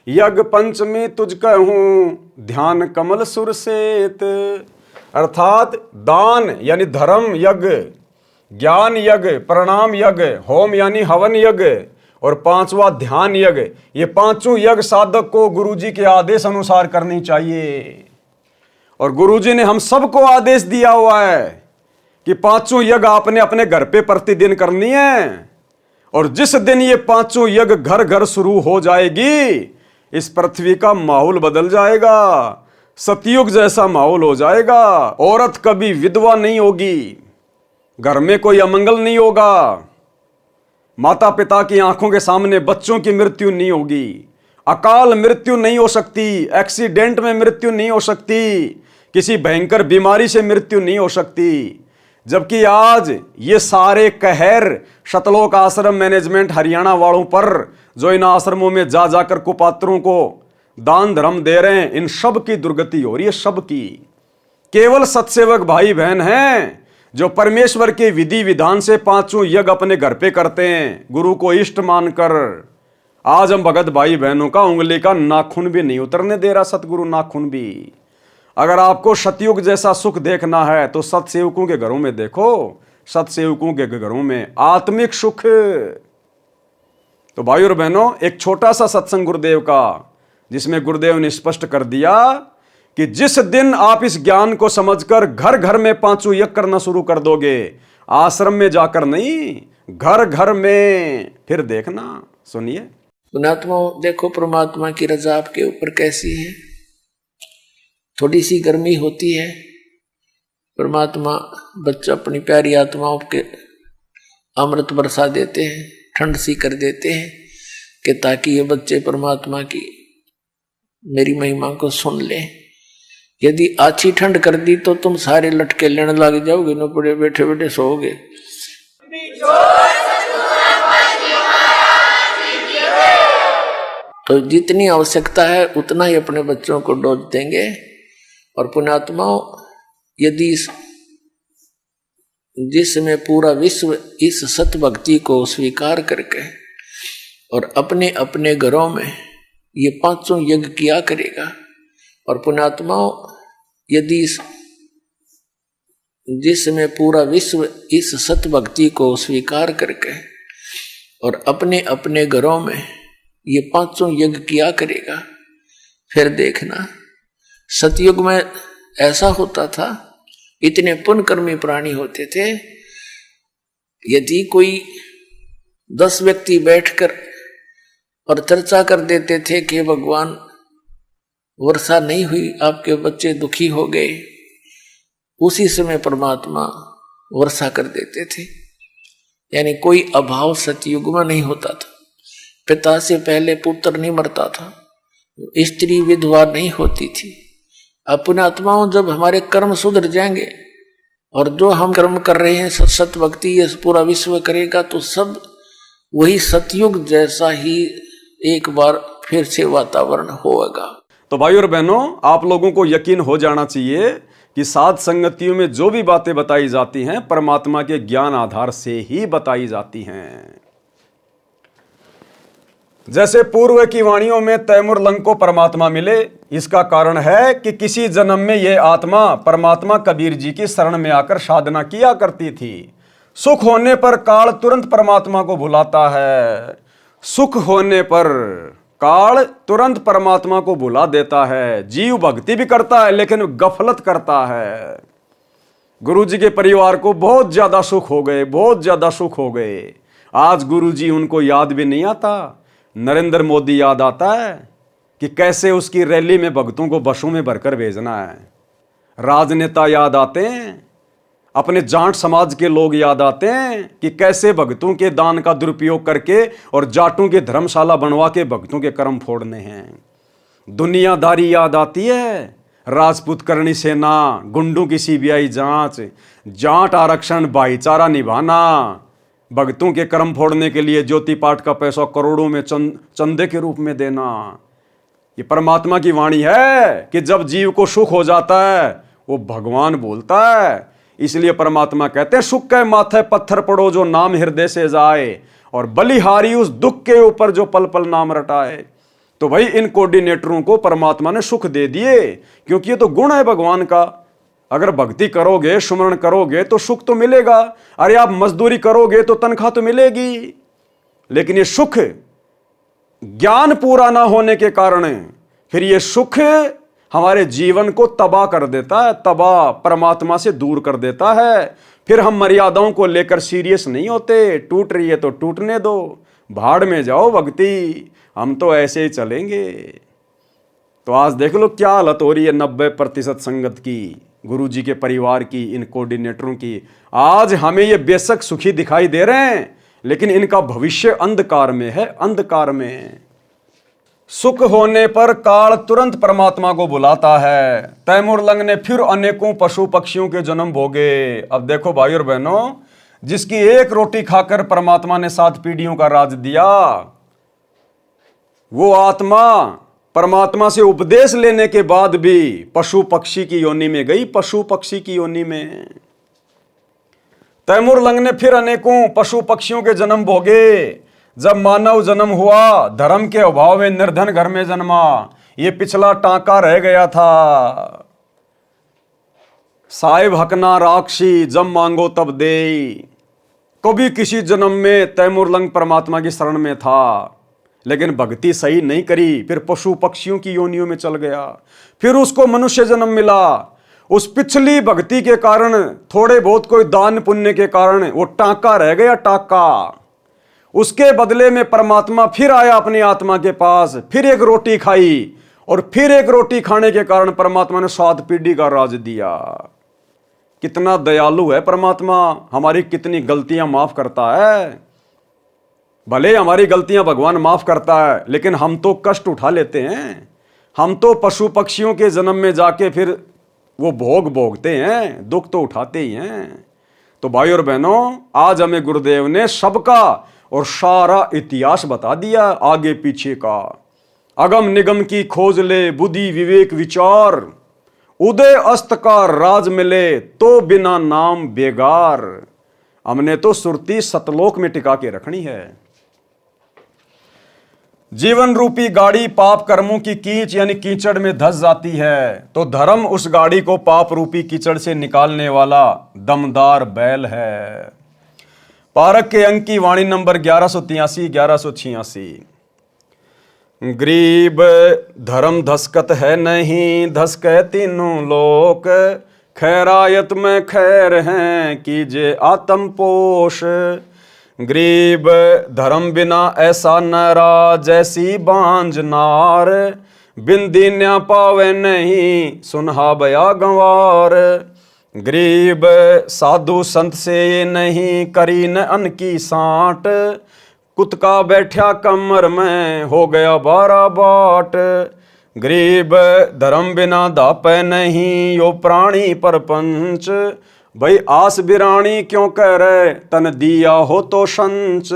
[SPEAKER 1] यज्ञ पंचमी तुझ कहूं, ध्यान कमल सुर सेत। अर्थात दान यानी धर्म यज्ञ, ज्ञान यज्ञ, प्रणाम यज्ञ, होम यानी हवन यज्ञ और 5वां ध्यान यज्ञ। ये 5 यज्ञ साधक को गुरुजी के आदेश अनुसार करनी चाहिए। और गुरुजी ने हम सबको आदेश दिया हुआ है कि 5 यज्ञ आपने अपने घर पे प्रतिदिन करनी है। और जिस दिन ये 5 यज्ञ घर घर शुरू हो जाएगी, इस पृथ्वी का माहौल बदल जाएगा, सतयुग जैसा माहौल हो जाएगा। औरत कभी विधवा नहीं होगी, घर में कोई अमंगल नहीं होगा, माता पिता की आंखों के सामने बच्चों की मृत्यु नहीं होगी, अकाल मृत्यु नहीं हो सकती, एक्सीडेंट में मृत्यु नहीं हो सकती, किसी भयंकर बीमारी से मृत्यु नहीं हो सकती। जबकि आज ये सारे कहर शतलोक आश्रम मैनेजमेंट हरियाणा वालों पर, जो इन आश्रमों में जा जाकर कुपात्रों को दान धर्म दे रहे हैं, इन सब की दुर्गति हो रही है। सब की। केवल सत्सेवक भाई बहन हैं जो परमेश्वर के विधि विधान से 5 यज्ञ अपने घर पे करते हैं, गुरु को इष्ट मानकर। आज हम भगत भाई बहनों का उंगली का नाखून भी नहीं उतरने दे रहा सतगुरु, नाखून भी। अगर आपको सतयुग जैसा सुख देखना है तो सतसेवकों के घरों में देखो, सतसेवकों के घरों में आत्मिक सुख। तो भाई और बहनों, एक छोटा सा सत्संग गुरुदेव का, जिसमें गुरुदेव ने स्पष्ट कर दिया कि जिस दिन आप इस ज्ञान को समझकर घर घर में 5 यज्ञ करना शुरू कर दोगे, आश्रम में जाकर नहीं, घर घर में, फिर देखना। सुनिए।
[SPEAKER 2] पुणात्मा, देखो परमात्मा की रजा आपके ऊपर कैसी है। थोड़ी सी गर्मी होती है, परमात्मा बच्चा अपनी प्यारी आत्माओं के अमृत बरसा देते हैं, ठंड सी कर देते हैं कि ताकि ये बच्चे परमात्मा की मेरी महिमा को सुन ले। यदि आछी ठंड कर दी तो तुम सारे लटके लेने लग जाओगे, न पड़े बैठे बैठे सोओगे। तो जितनी आवश्यकता है उतना ही अपने बच्चों को डोज देंगे। और पुण्यात्माओं, यदि जिसमें पूरा विश्व इस सत भक्ति को स्वीकार करके और अपने अपने घरों में ये 5 यज्ञ किया करेगा। और पुण्यात्माओं, यदि जिसमें पूरा विश्व इस सत भक्ति को स्वीकार करके और अपने अपने घरों में ये 5 यज्ञ किया करेगा, फिर देखना सतयुग में ऐसा होता था, इतने पुण्यकर्मी प्राणी होते थे। यदि कोई 10 व्यक्ति बैठकर और चर्चा कर देते थे कि भगवान वर्षा नहीं हुई, आपके बच्चे दुखी हो गए, उसी समय परमात्मा वर्षा कर देते थे। यानी कोई अभाव सतयुग में नहीं होता था। पिता से पहले पुत्र नहीं मरता था, स्त्री विधवा नहीं होती थी। अपने आत्माओं, जब हमारे कर्म सुधर जाएंगे और जो हम कर्म कर रहे हैं सत भक्ति ये पूरा विश्व करेगा, तो सब वही सतयुग जैसा ही एक बार फिर से वातावरण होगा।
[SPEAKER 1] तो भाई और बहनों, आप लोगों को यकीन हो जाना चाहिए कि सात संगतियों में जो भी बातें बताई जाती हैं परमात्मा के ज्ञान आधार से ही बताई जाती हैं। जैसे पूर्व की वाणियों में तैमूर लंग को परमात्मा मिले, इसका कारण है कि किसी जन्म में यह आत्मा परमात्मा कबीर जी की शरण में आकर साधना किया करती थी। सुख होने पर काल तुरंत परमात्मा को भुलाता है, सुख होने पर काल तुरंत परमात्मा को भुला देता है। जीव भक्ति भी करता है लेकिन गफलत करता है। गुरु जी के परिवार को बहुत ज्यादा सुख हो गए, बहुत ज्यादा सुख हो गए। आज गुरु जी उनको याद भी नहीं आता। नरेंद्र मोदी याद आता है कि कैसे उसकी रैली में भक्तों को बसों में भरकर भेजना है। राजनेता याद आते हैं, अपने जाट समाज के लोग याद आते हैं कि कैसे भक्तों के दान का दुरुपयोग करके और जाटों के धर्मशाला बनवा के भक्तों के कर्म फोड़ने हैं। दुनियादारी याद आती है, राजपूत करणी सेना, गुंडों की सीबीआई जांच, जाट आरक्षण, भाईचारा निभाना, भक्तों के कर्म फोड़ने के लिए ज्योति पाठ का पैसा करोड़ों में चंदे के रूप में देना। ये परमात्मा की वाणी है कि जब जीव को सुख हो जाता है वो भगवान बोलता है। इसलिए परमात्मा कहते हैं, सुख के माथे पत्थर पड़ो जो नाम हृदय से जाए, और बलिहारी उस दुख के ऊपर जो पल पल नाम रटाए। तो भाई इन कोऑर्डिनेटरों को परमात्मा ने सुख दे दिए, क्योंकि ये तो गुण है भगवान का। अगर भक्ति करोगे, सुमरण करोगे तो सुख तो मिलेगा। अरे आप मजदूरी करोगे तो तनख्वाह तो मिलेगी। लेकिन ये सुख ज्ञान पूरा ना होने के कारण फिर ये सुख हमारे जीवन को तबाह कर देता है, तबाह, परमात्मा से दूर कर देता है। फिर हम मर्यादाओं को लेकर सीरियस नहीं होते। टूट रही है तो टूटने दो, भाड़ में जाओ भक्ति, हम तो ऐसे ही चलेंगे। तो आज देख लो क्या हालत हो रही है 90% संगत की, गुरु जी के परिवार की, इन कोऑर्डिनेटरों की। आज हमें ये बेशक सुखी दिखाई दे रहे हैं लेकिन इनका भविष्य अंधकार में है, अंधकार में। सुख होने पर काल तुरंत परमात्मा को बुलाता है। तैमूर लंग ने फिर अनेकों पशु पक्षियों के जन्म भोगे। अब देखो भाई और बहनों, जिसकी एक रोटी खाकर परमात्मा ने 7 पीढ़ियों का राज दिया, वो आत्मा परमात्मा से उपदेश लेने के बाद भी पशु पक्षी की योनि में गई, पशु पक्षी की योनि में। तैमूर लंग ने फिर अनेकों पशु पक्षियों के जन्म भोगे। जब मानव जन्म हुआ, धर्म के अभाव में निर्धन घर में जन्मा। ये पिछला टांका रह गया था, साहिब हकना राक्षी, जब मांगो तब दे। कभी किसी जन्म में तैमूर लंग परमात्मा की शरण में था लेकिन भक्ति सही नहीं करी, फिर पशु पक्षियों की योनियों में चल गया। फिर उसको मनुष्य जन्म मिला। उस पिछली भक्ति के कारण, थोड़े बहुत कोई दान पुण्य के कारण वो टांका रह गया, टांका। उसके बदले में परमात्मा फिर आया अपनी आत्मा के पास, फिर एक रोटी खाई, और फिर एक रोटी खाने के कारण परमात्मा ने 7 पीढ़ी का राज दिया। कितना दयालु है परमात्मा, हमारी कितनी गलतियां माफ करता है। भले हमारी गलतियां भगवान माफ करता है लेकिन हम तो कष्ट उठा लेते हैं। हम तो पशु पक्षियों के जन्म में जाके फिर वो भोग भोगते हैं, दुख तो उठाते ही हैं। तो भाई और बहनों, आज हमें गुरुदेव ने सबका और सारा इतिहास बता दिया, आगे पीछे का। अगम निगम की खोज ले, बुद्धि विवेक विचार, उदय अस्त का राज मिले तो बिना नाम बेगार। हमने तो सुरती सतलोक में टिका के रखनी है। जीवन रूपी गाड़ी पाप कर्मों की कीच यानी कीचड़ में धंस जाती है, तो धर्म उस गाड़ी को पाप रूपी कीचड़ से निकालने वाला दमदार बैल है। पारक के अंक की वाणी नंबर 1183-1186। गरीब धर्म धसकत है नहीं, धसके तीनों लोक, खैरायत में खैर हैं कीजे आत्म पोष। गरीब धर्म बिना ऐसा नरा, जैसी बांझ नार, बिंदी न्या पावे नहीं, सुनहा बया गंवार। गरीब साधु संत से नहीं, करी न अन्न की सांट, कुतका बैठा कमर में, हो गया 12 बाट। गरीब धर्म बिना दापे नहीं, यो प्राणी परपंच, भाई आस बिरानी क्यों कह रहे, तन दिया हो तो संच।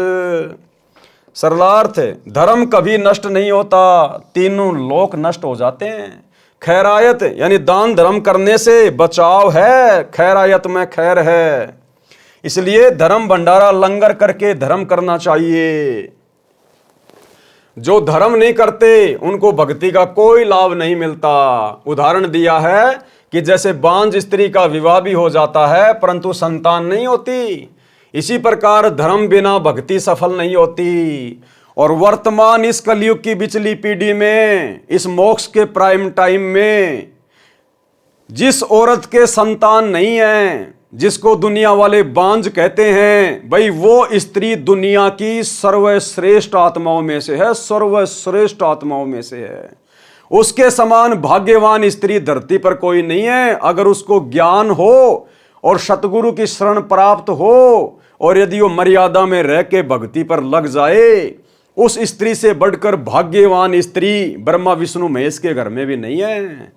[SPEAKER 1] सरलार्थ, धर्म कभी नष्ट नहीं होता, तीनों लोक नष्ट हो जाते हैं। खैरायत यानी दान धर्म करने से बचाव है, खैरायत में खैर है। इसलिए धर्म भंडारा लंगर करके धर्म करना चाहिए। जो धर्म नहीं करते उनको भक्ति का कोई लाभ नहीं मिलता। उदाहरण दिया है कि जैसे बांझ स्त्री का विवाह भी हो जाता है परंतु संतान नहीं होती, इसी प्रकार धर्म बिना भक्ति सफल नहीं होती। और वर्तमान इस कलयुग की बिचली पीढ़ी में, इस मोक्ष के प्राइम टाइम में, जिस औरत के संतान नहीं है, जिसको दुनिया वाले बांझ कहते हैं, भाई वो स्त्री दुनिया की सर्वश्रेष्ठ आत्माओं में से है, सर्वश्रेष्ठ आत्माओं में से है। उसके समान भाग्यवान स्त्री धरती पर कोई नहीं है। अगर उसको ज्ञान हो और सतगुरु की शरण प्राप्त हो और यदि वो मर्यादा में रह के भक्ति पर लग जाए, उस स्त्री से बढ़कर भाग्यवान स्त्री ब्रह्मा विष्णु महेश के घर में भी नहीं है।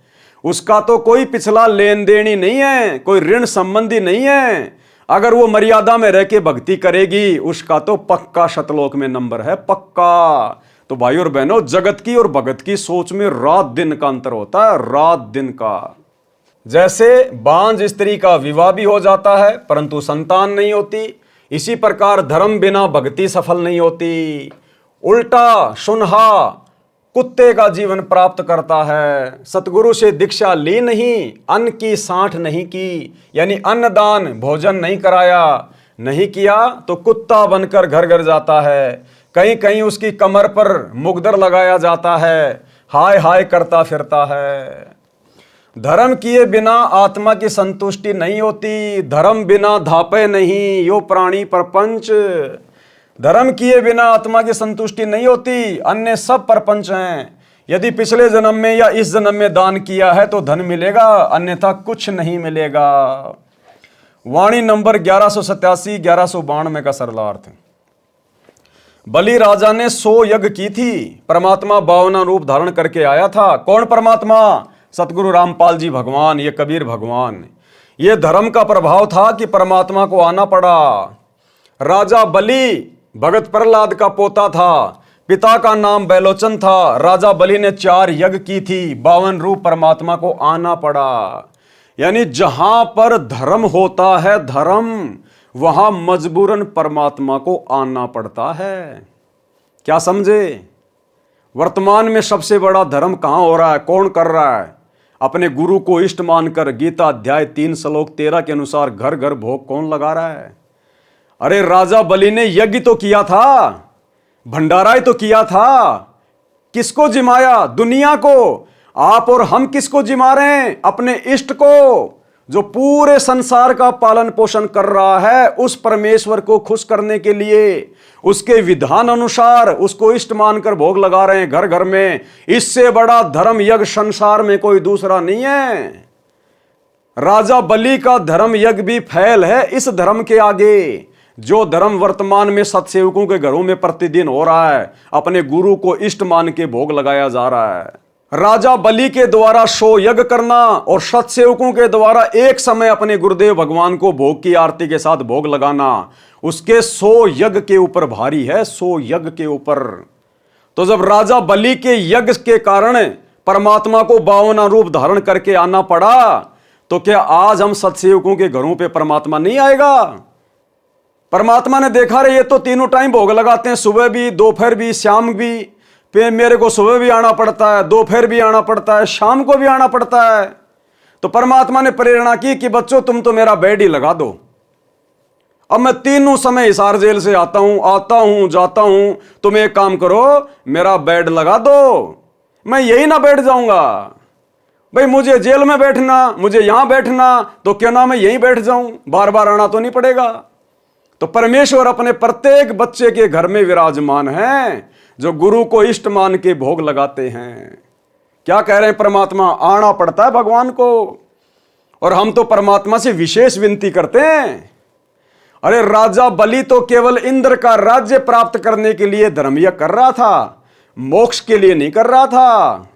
[SPEAKER 1] उसका तो कोई पिछला लेन देन ही नहीं है, कोई ऋण संबंधी नहीं है। अगर वो मर्यादा में रह के भक्ति करेगी, उसका तो पक्का शतलोक में नंबर है, पक्का। तो भाई और बहनों, जगत की और भगत की सोच में रात दिन का अंतर होता है, रात दिन का। जैसे बांझ स्त्री का विवाह भी हो जाता है परंतु संतान नहीं होती, इसी प्रकार धर्म बिना भक्ति सफल नहीं होती। उल्टा सुनहा कुत्ते का जीवन प्राप्त करता है। सतगुरु से दीक्षा ली नहीं, अन्न की साठ नहीं की, यानी अन्नदान भोजन नहीं कराया, नहीं किया तो कुत्ता बनकर घर घर जाता है। कहीं कहीं उसकी कमर पर मुगदर लगाया जाता है, हाय हाय करता फिरता है। धर्म किए बिना आत्मा की संतुष्टि नहीं होती, धर्म बिना धापे नहीं यो प्राणी प्रपंच। धर्म किए बिना आत्मा की संतुष्टि नहीं होती, अन्य सब प्रपंच हैं। यदि पिछले जन्म में या इस जन्म में दान किया है तो धन मिलेगा, अन्यथा कुछ नहीं मिलेगा। वाणी नंबर 1187-1192 का सरलार्थ। बलि राजा ने 100 यज्ञ की थी, परमात्मा 52 रूप धारण करके आया था। कौन परमात्मा? सतगुरु रामपाल जी भगवान, ये कबीर भगवान। ये धर्म का प्रभाव था कि परमात्मा को आना पड़ा। राजा बलि भगत प्रहलाद का पोता था, पिता का नाम बैलोचन था। राजा बलि ने 4 यज्ञ की थी, 52 रूप परमात्मा को आना पड़ा। यानी जहां पर धर्म होता है, धर्म, वहां मजबूरन परमात्मा को आना पड़ता है। क्या समझे? वर्तमान में सबसे बड़ा धर्म कहां हो रहा है, कौन कर रहा है? अपने गुरु को इष्ट मानकर गीता अध्याय 3 श्लोक 13 के अनुसार घर घर भोग कौन लगा रहा है? अरे राजा बलि ने यज्ञ तो किया था, भंडारा तो किया था, किसको जिमाया? दुनिया को। आप और हम किसको जिमा रहे हैं? अपने इष्ट को, जो पूरे संसार का पालन पोषण कर रहा है। उस परमेश्वर को खुश करने के लिए उसके विधान अनुसार उसको इष्ट मानकर भोग लगा रहे हैं घर घर में। इससे बड़ा धर्म यज्ञ संसार में कोई दूसरा नहीं है। राजा बलि का धर्म यज्ञ भी फैल है इस धर्म के आगे। जो धर्म वर्तमान में सतसेवकों के घरों में प्रतिदिन हो रहा है, अपने गुरु को इष्ट मान के भोग लगाया जा रहा है। राजा बलि के द्वारा 100 यज्ञ करना और सतसेवकों के द्वारा एक समय अपने गुरुदेव भगवान को भोग की आरती के साथ भोग लगाना, उसके 100 यज्ञ के ऊपर भारी है, 100 यज्ञ के ऊपर। तो जब राजा बलि के यज्ञ के कारण परमात्मा को 52 रूप धारण करके आना पड़ा, तो क्या आज हम सतसेवकों के घरों पे परमात्मा नहीं आएगा? परमात्मा ने देखा रे ये तो तीनों टाइम भोग लगाते हैं, सुबह भी, दोपहर भी, शाम भी। फिर मेरे को सुबह भी आना पड़ता है, दोपहर भी आना पड़ता है, शाम को भी आना पड़ता है। तो परमात्मा ने प्रेरणा की कि बच्चों तुम तो मेरा बेड ही लगा दो। अब मैं तीनों समय हिसार जेल से आता हूं जाता हूं, तुम एक काम करो, मेरा बेड लगा दो, मैं यही ना बैठ जाऊंगा। भाई मुझे जेल में बैठना, मुझे यहां बैठना, तो क्यों ना मैं यहीं बैठ जाऊं, बार बार आना तो नहीं पड़ेगा। तो परमेश्वर अपने प्रत्येक बच्चे के घर में विराजमान है, जो गुरु को इष्ट मान के भोग लगाते हैं। क्या कह रहे हैं परमात्मा? आना पड़ता है भगवान को। और हम तो परमात्मा से विशेष विनती करते हैं। अरे राजा बलि तो केवल इंद्र का राज्य प्राप्त करने के लिए धर्म यज्ञ कर रहा था, मोक्ष के लिए नहीं कर रहा था।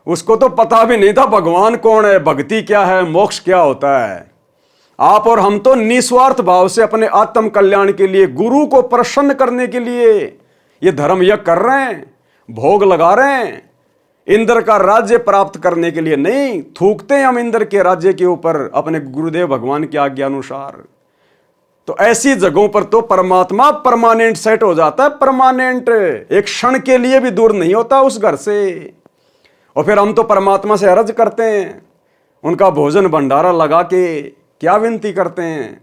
[SPEAKER 1] उसको तो पता भी नहीं था भगवान कौन है, भक्ति क्या है, मोक्ष क्या होता है। आप और हम तो निस्वार्थ भाव से अपने आत्म कल्याण के लिए, गुरु को प्रसन्न करने के लिए ये धर्म यज्ञ कर रहे हैं, भोग लगा रहे हैं। इंद्र का राज्य प्राप्त करने के लिए नहीं, थूकते हैं हम इंद्र के राज्य के ऊपर अपने गुरुदेव भगवान की आज्ञा अनुसार। तो ऐसी जगहों पर तो परमात्मा परमानेंट सेट हो जाता है, परमानेंट, एक क्षण के लिए भी दूर नहीं होता उस घर से। और फिर हम तो परमात्मा से अर्ज करते हैं, उनका भोजन भंडारा लगा के क्या विनती करते हैं,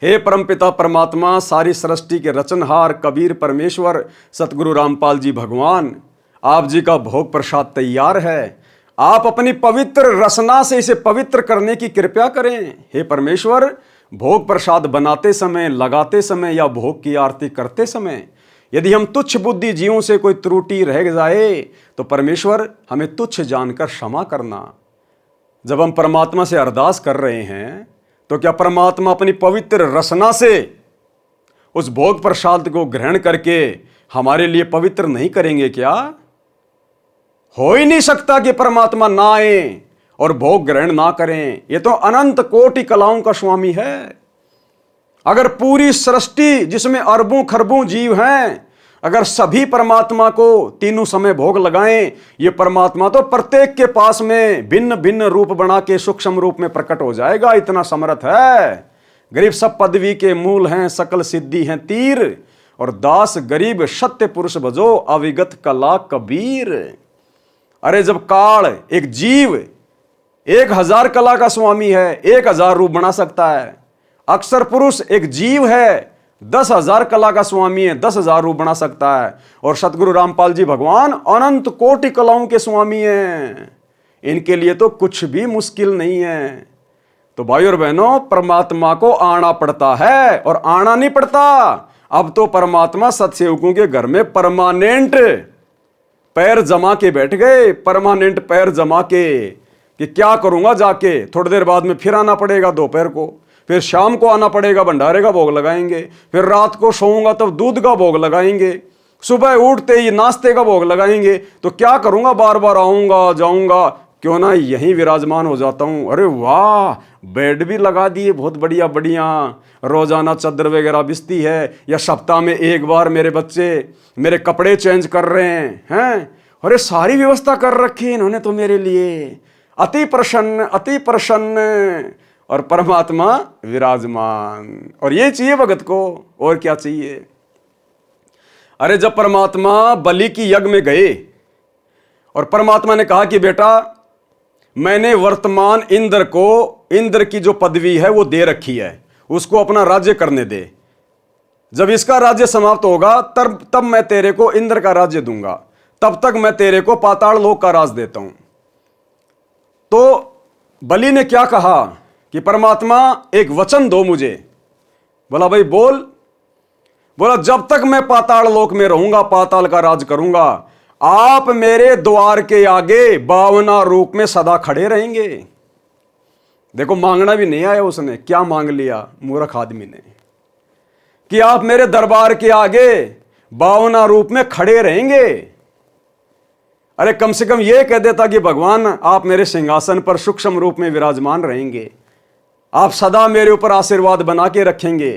[SPEAKER 1] हे परमपिता परमात्मा, सारी सृष्टि के रचनहार कबीर परमेश्वर सतगुरु रामपाल जी भगवान, आप जी का भोग प्रसाद तैयार है, आप अपनी पवित्र रसना से इसे पवित्र करने की कृपा करें। हे परमेश्वर, भोग प्रसाद बनाते समय, लगाते समय या भोग की आरती करते समय यदि हम तुच्छ बुद्धि जीवों से कोई त्रुटि रह जाए तो परमेश्वर हमें तुच्छ जानकर क्षमा करना। जब हम परमात्मा से अरदास कर रहे हैं तो क्या परमात्मा अपनी पवित्र रसना से उस भोग प्रसाद को ग्रहण करके हमारे लिए पवित्र नहीं करेंगे क्या? हो ही नहीं सकता कि परमात्मा ना आए और भोग ग्रहण ना करें। ये तो अनंत कोटि कलाओं का स्वामी है। अगर पूरी सृष्टि जिसमें अरबों खरबों जीव हैं, अगर सभी परमात्मा को तीनों समय भोग लगाएं, ये परमात्मा तो प्रत्येक के पास में भिन्न भिन्न रूप बना के सूक्ष्म रूप में प्रकट हो जाएगा, इतना समर्थ है। गरीब सब पदवी के मूल हैं, सकल सिद्धि हैं तीर, और दास गरीब सत्य पुरुष भजो, अविगत कला कबीर। अरे जब काल एक जीव 1000 कला का स्वामी है, 1000 रूप बना सकता है, अक्षर पुरुष एक जीव है 10,000 कला का स्वामी है, 10,000 रूप बना सकता है, और सतगुरु रामपाल जी भगवान अनंत कोटि कलाओं के स्वामी हैं। इनके लिए तो कुछ भी मुश्किल नहीं है। तो भाई और बहनों, परमात्मा को आना पड़ता है और आना नहीं पड़ता। अब तो परमात्मा सत्सेवकों के घर में परमानेंट पैर जमा के बैठ गए, परमानेंट पैर जमा के, कि क्या करूंगा जाके, थोड़ी देर बाद में फिर आना पड़ेगा दोपहर को, फिर शाम को आना पड़ेगा, भंडारे का भोग लगाएंगे, फिर रात को सोऊंगा तब दूध का भोग लगाएंगे, सुबह उठते ही नाश्ते का भोग लगाएंगे। तो क्या करूंगा, बार बार आऊंगा जाऊंगा, क्यों ना यहीं विराजमान हो जाता हूं। अरे वाह, बेड भी लगा दिए बहुत बढ़िया बढ़िया, रोजाना चादर वगैरह बिछती है, या सप्ताह में एक बार मेरे बच्चे मेरे कपड़े चेंज कर रहे हैं। अरे सारी व्यवस्था कर रखी है इन्होंने तो मेरे लिए, अति प्रसन्न अति प्रसन्न। और परमात्मा विराजमान, और ये चाहिए भगत को, और क्या चाहिए। अरे जब परमात्मा बलि की यज्ञ में गए और परमात्मा ने कहा कि बेटा, मैंने वर्तमान इंद्र को, इंद्र की जो पदवी है वो दे रखी है, उसको अपना राज्य करने दे, जब इसका राज्य समाप्त होगा तब मैं तेरे को इंद्र का राज्य दूंगा, तब तक मैं तेरे को पाताल लोक का राज देता हूं। तो बलि ने क्या कहा कि परमात्मा एक वचन दो मुझे। बोला भाई बोल। बोला जब तक मैं पाताल लोक में रहूंगा, पाताल का राज करूंगा, आप मेरे द्वार के आगे 52 रूप में सदा खड़े रहेंगे। देखो, मांगना भी नहीं आया उसने, क्या मांग लिया मूर्ख आदमी ने, कि आप मेरे दरबार के आगे 52 रूप में खड़े रहेंगे। अरे कम से कम यह कह देता कि भगवान आप मेरे सिंहासन पर सूक्ष्म रूप में विराजमान रहेंगे, आप सदा मेरे ऊपर आशीर्वाद बना के रखेंगे,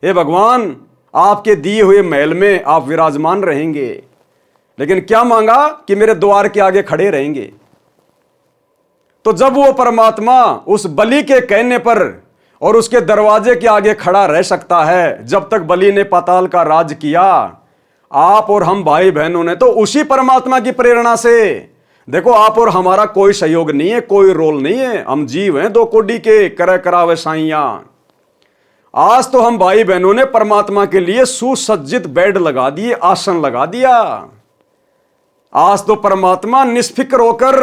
[SPEAKER 1] हे भगवान आपके दिए हुए महल में आप विराजमान रहेंगे। लेकिन क्या मांगा कि मेरे द्वार के आगे खड़े रहेंगे। तो जब वो परमात्मा उस बलि के कहने पर और उसके दरवाजे के आगे खड़ा रह सकता है, जब तक बलि ने पाताल का राज किया, आप और हम भाई बहनों ने तो उसी परमात्मा की प्रेरणा से, देखो आप और हमारा कोई सहयोग नहीं है, कोई रोल नहीं है, हम जीव हैं 2 कोडी के, करे करावे साइया। आज तो हम भाई बहनों ने परमात्मा के लिए सुसज्जित बेड लगा दिए, आसन लगा दिया। आज तो परमात्मा निष्फिक्र होकर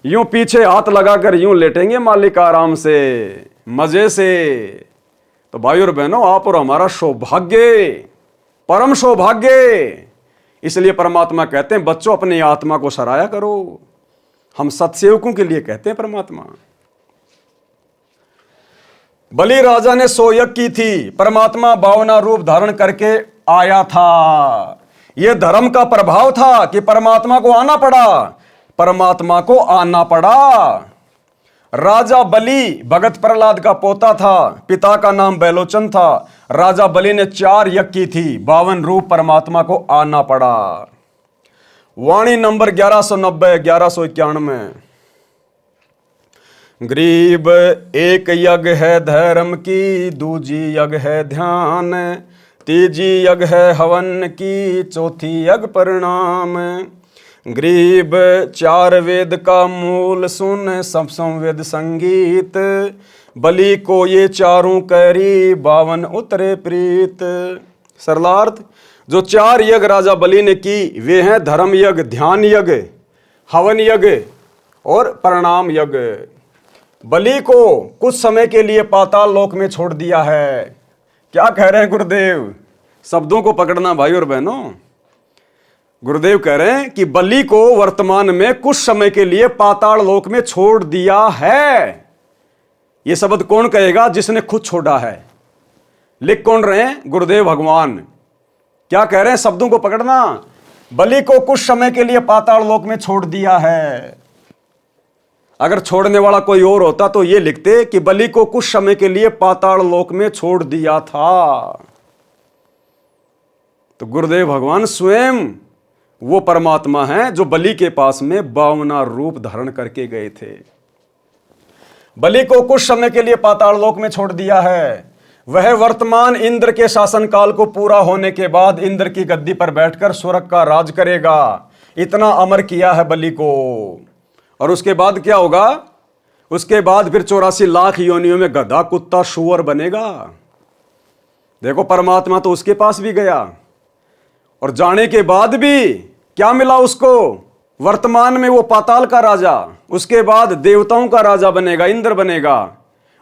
[SPEAKER 1] यूं पीछे हाथ लगाकर यूं लेटेंगे मालिक आराम से, मजे से। तो भाई और बहनों, आप और हमारा सौभाग्य, परम सौभाग्य। इसलिए परमात्मा कहते हैं बच्चों अपनी आत्मा को सराया करो। हम सत्सेवकों के लिए कहते हैं परमात्मा। बलि राजा ने 100 यज्ञ की थी, परमात्मा 52 रूप धारण करके आया था। यह धर्म का प्रभाव था कि परमात्मा को आना पड़ा, परमात्मा को आना पड़ा। राजा बलि भगत प्रहलाद का पोता था, पिता का नाम बैलोचन था। राजा बलि ने 4 यज्ञ की थी, 52 रूप परमात्मा को आना पड़ा। वाणी नंबर 1190 1191। गरीब एक यज्ञ है धर्म की, दूजी यज्ञ है ध्यान, तीजी यज्ञ है हवन की, चौथी यज्ञ परिणाम। गरीब चार वेद का मूल सुन, सब संवेद संगीत, बलि को ये चारों करी, 52 उतरे प्रीत। सरलार्थ, जो 4 यज्ञ राजा बलि ने की वे हैं धर्म यज्ञ, ध्यान यज्ञ, हवन यज्ञ और परिणाम यज्ञ। बलि को कुछ समय के लिए पाताल लोक में छोड़ दिया है। क्या कह रहे हैं गुरुदेव? शब्दों को पकड़ना भाई और बहनों। गुरुदेव कह रहे हैं कि बलि को वर्तमान में कुछ समय के लिए पाताल लोक में छोड़ दिया है। यह शब्द कौन कहेगा? जिसने खुद छोड़ा है। लिख कौन रहे हैं? गुरुदेव भगवान। क्या कह रहे हैं? शब्दों को पकड़ना। बलि को कुछ समय के लिए पाताल लोक में छोड़ दिया है। अगर छोड़ने वाला कोई और होता तो यह लिखते कि बलि को कुछ समय के लिए पाताल लोक में छोड़ दिया था। तो गुरुदेव भगवान स्वयं वो परमात्मा है जो बलि के पास में 52 रूप धारण करके गए थे। बलि को कुछ समय के लिए पाताल लोक में छोड़ दिया है। वह वर्तमान इंद्र के शासन काल को पूरा होने के बाद इंद्र की गद्दी पर बैठकर स्वर्ग का राज करेगा। इतना अमर किया है बलि को। और उसके बाद क्या होगा? उसके बाद फिर 84 लाख योनियों में गधा, कुत्ता, शुअर बनेगा। देखो, परमात्मा तो उसके पास भी गया और जाने के बाद भी क्या मिला उसको? वर्तमान में वो पाताल का राजा, उसके बाद देवताओं का राजा बनेगा, इंद्र बनेगा।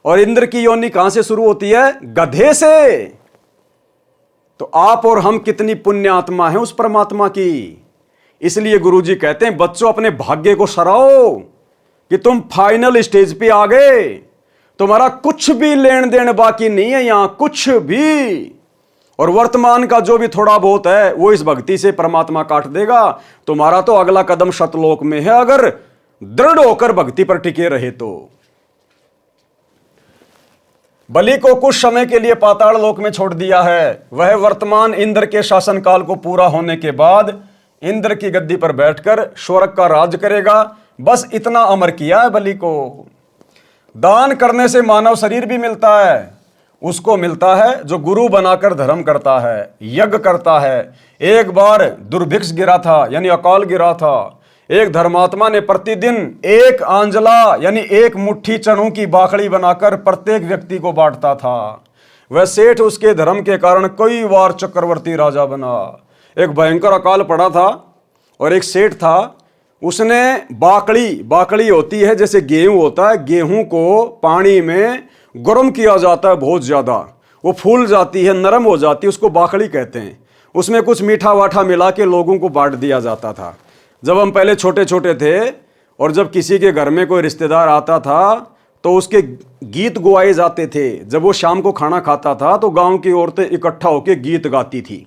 [SPEAKER 1] और इंद्र की योनि कहां से शुरू होती है? गधे से। तो आप और हम कितनी पुण्य आत्मा है उस परमात्मा की। इसलिए गुरुजी कहते हैं बच्चों अपने भाग्य को सराहो कि तुम फाइनल स्टेज पे आ गए। तुम्हारा कुछ भी लेन देन बाकी नहीं है यहां, कुछ भी। और वर्तमान का जो भी थोड़ा बहुत है वो इस भक्ति से परमात्मा काट देगा। तुम्हारा तो अगला कदम शतलोक में है, अगर दृढ़ होकर भक्ति पर टिके रहे तो। बलि को कुछ समय के लिए पाताल लोक में छोड़ दिया है। वह वर्तमान इंद्र के शासन काल को पूरा होने के बाद इंद्र की गद्दी पर बैठकर स्वर्ग का राज करेगा। बस इतना अमर किया है बलि को। दान करने से मानव शरीर भी मिलता है। उसको मिलता है जो गुरु बनाकर धर्म करता है, यज्ञ करता है। एक बार दुर्भिक्ष गिरा था, यानी अकाल गिरा था। एक धर्मात्मा ने प्रतिदिन 1 आंजला यानी 1 मुट्ठी चनों की बाखड़ी बनाकर प्रत्येक व्यक्ति को बांटता था। वह सेठ उसके धर्म के कारण कई बार चक्रवर्ती राजा बना। एक भयंकर अकाल पड़ा था और एक सेठ था, उसने बाकड़ी होती है जैसे गेहूं होता है, गेहूं को पानी में गर्म किया जाता है बहुत ज़्यादा, वो फूल जाती है, नरम हो जाती है, उसको बाकड़ी कहते हैं। उसमें कुछ मीठा वाठा मिला के लोगों को बांट दिया जाता था। जब हम पहले छोटे छोटे थे और जब किसी के घर में कोई रिश्तेदार आता था तो उसके गीत गुआए जाते थे। जब वो शाम को खाना खाता था तो गांव की औरतें इकट्ठा होकर गीत गाती थी।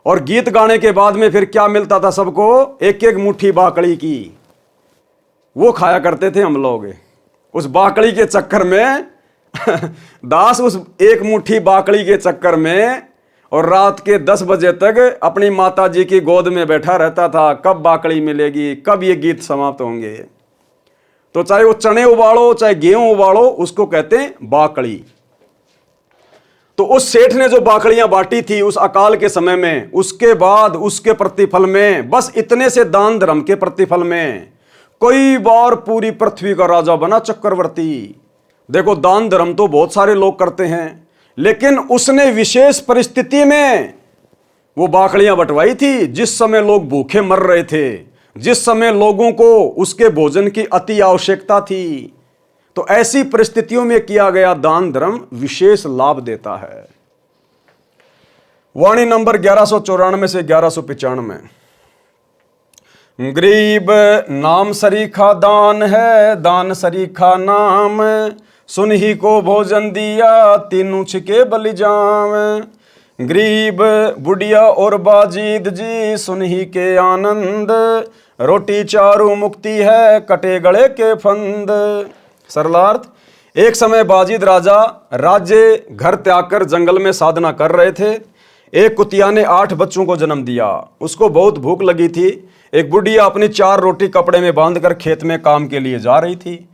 [SPEAKER 1] और गीत गाने के बाद में फिर क्या मिलता था सबको? 1-1 मुट्ठी बाकड़ी की। वो खाया करते थे हम लोग। उस बाकड़ी के चक्कर में दास उस 1 मुट्ठी बाकड़ी के चक्कर में और रात के 10 बजे तक अपनी माता जी की गोद में बैठा रहता था। कब बाकड़ी मिलेगी, कब ये गीत समाप्त होंगे। तो चाहे वो चने उबालो चाहे गेहूं उबालो, उसको कहते हैं बाकड़ी। तो उस सेठ ने जो बाकड़ियां बांटी थी उस अकाल के समय में, उसके बाद उसके प्रतिफल में, बस इतने से दान धर्म के प्रतिफल में कई बार पूरी पृथ्वी का राजा बना, चक्रवर्ती। देखो, दान धर्म तो बहुत सारे लोग करते हैं, लेकिन उसने विशेष परिस्थिति में वो बाकड़ियां बंटवाई थी जिस समय लोग भूखे मर रहे थे, जिस समय लोगों को उसके भोजन की अति आवश्यकता थी। तो ऐसी परिस्थितियों में किया गया दान धर्म विशेष लाभ देता है। वाणी नंबर 1194 से 1195। गरीब नाम सरीखा दान है, दान सरीखा नाम, सुन ही को भोजन दिया, तीनों छिके बलिजाम। गरीब बुढ़िया और बाजीद जी, सुन ही के आनंद, रोटी चारू मुक्ति है, कटे गले के फंद। सरलार्थ, एक समय बाजीद राजा राज्य घर त्याग कर जंगल में साधना कर रहे थे। एक कुतिया ने 8 बच्चों को जन्म दिया। उसको बहुत भूख लगी थी। एक बुढ़िया अपनी 4 रोटी कपड़े में बांधकर खेत में काम के लिए जा रही थी।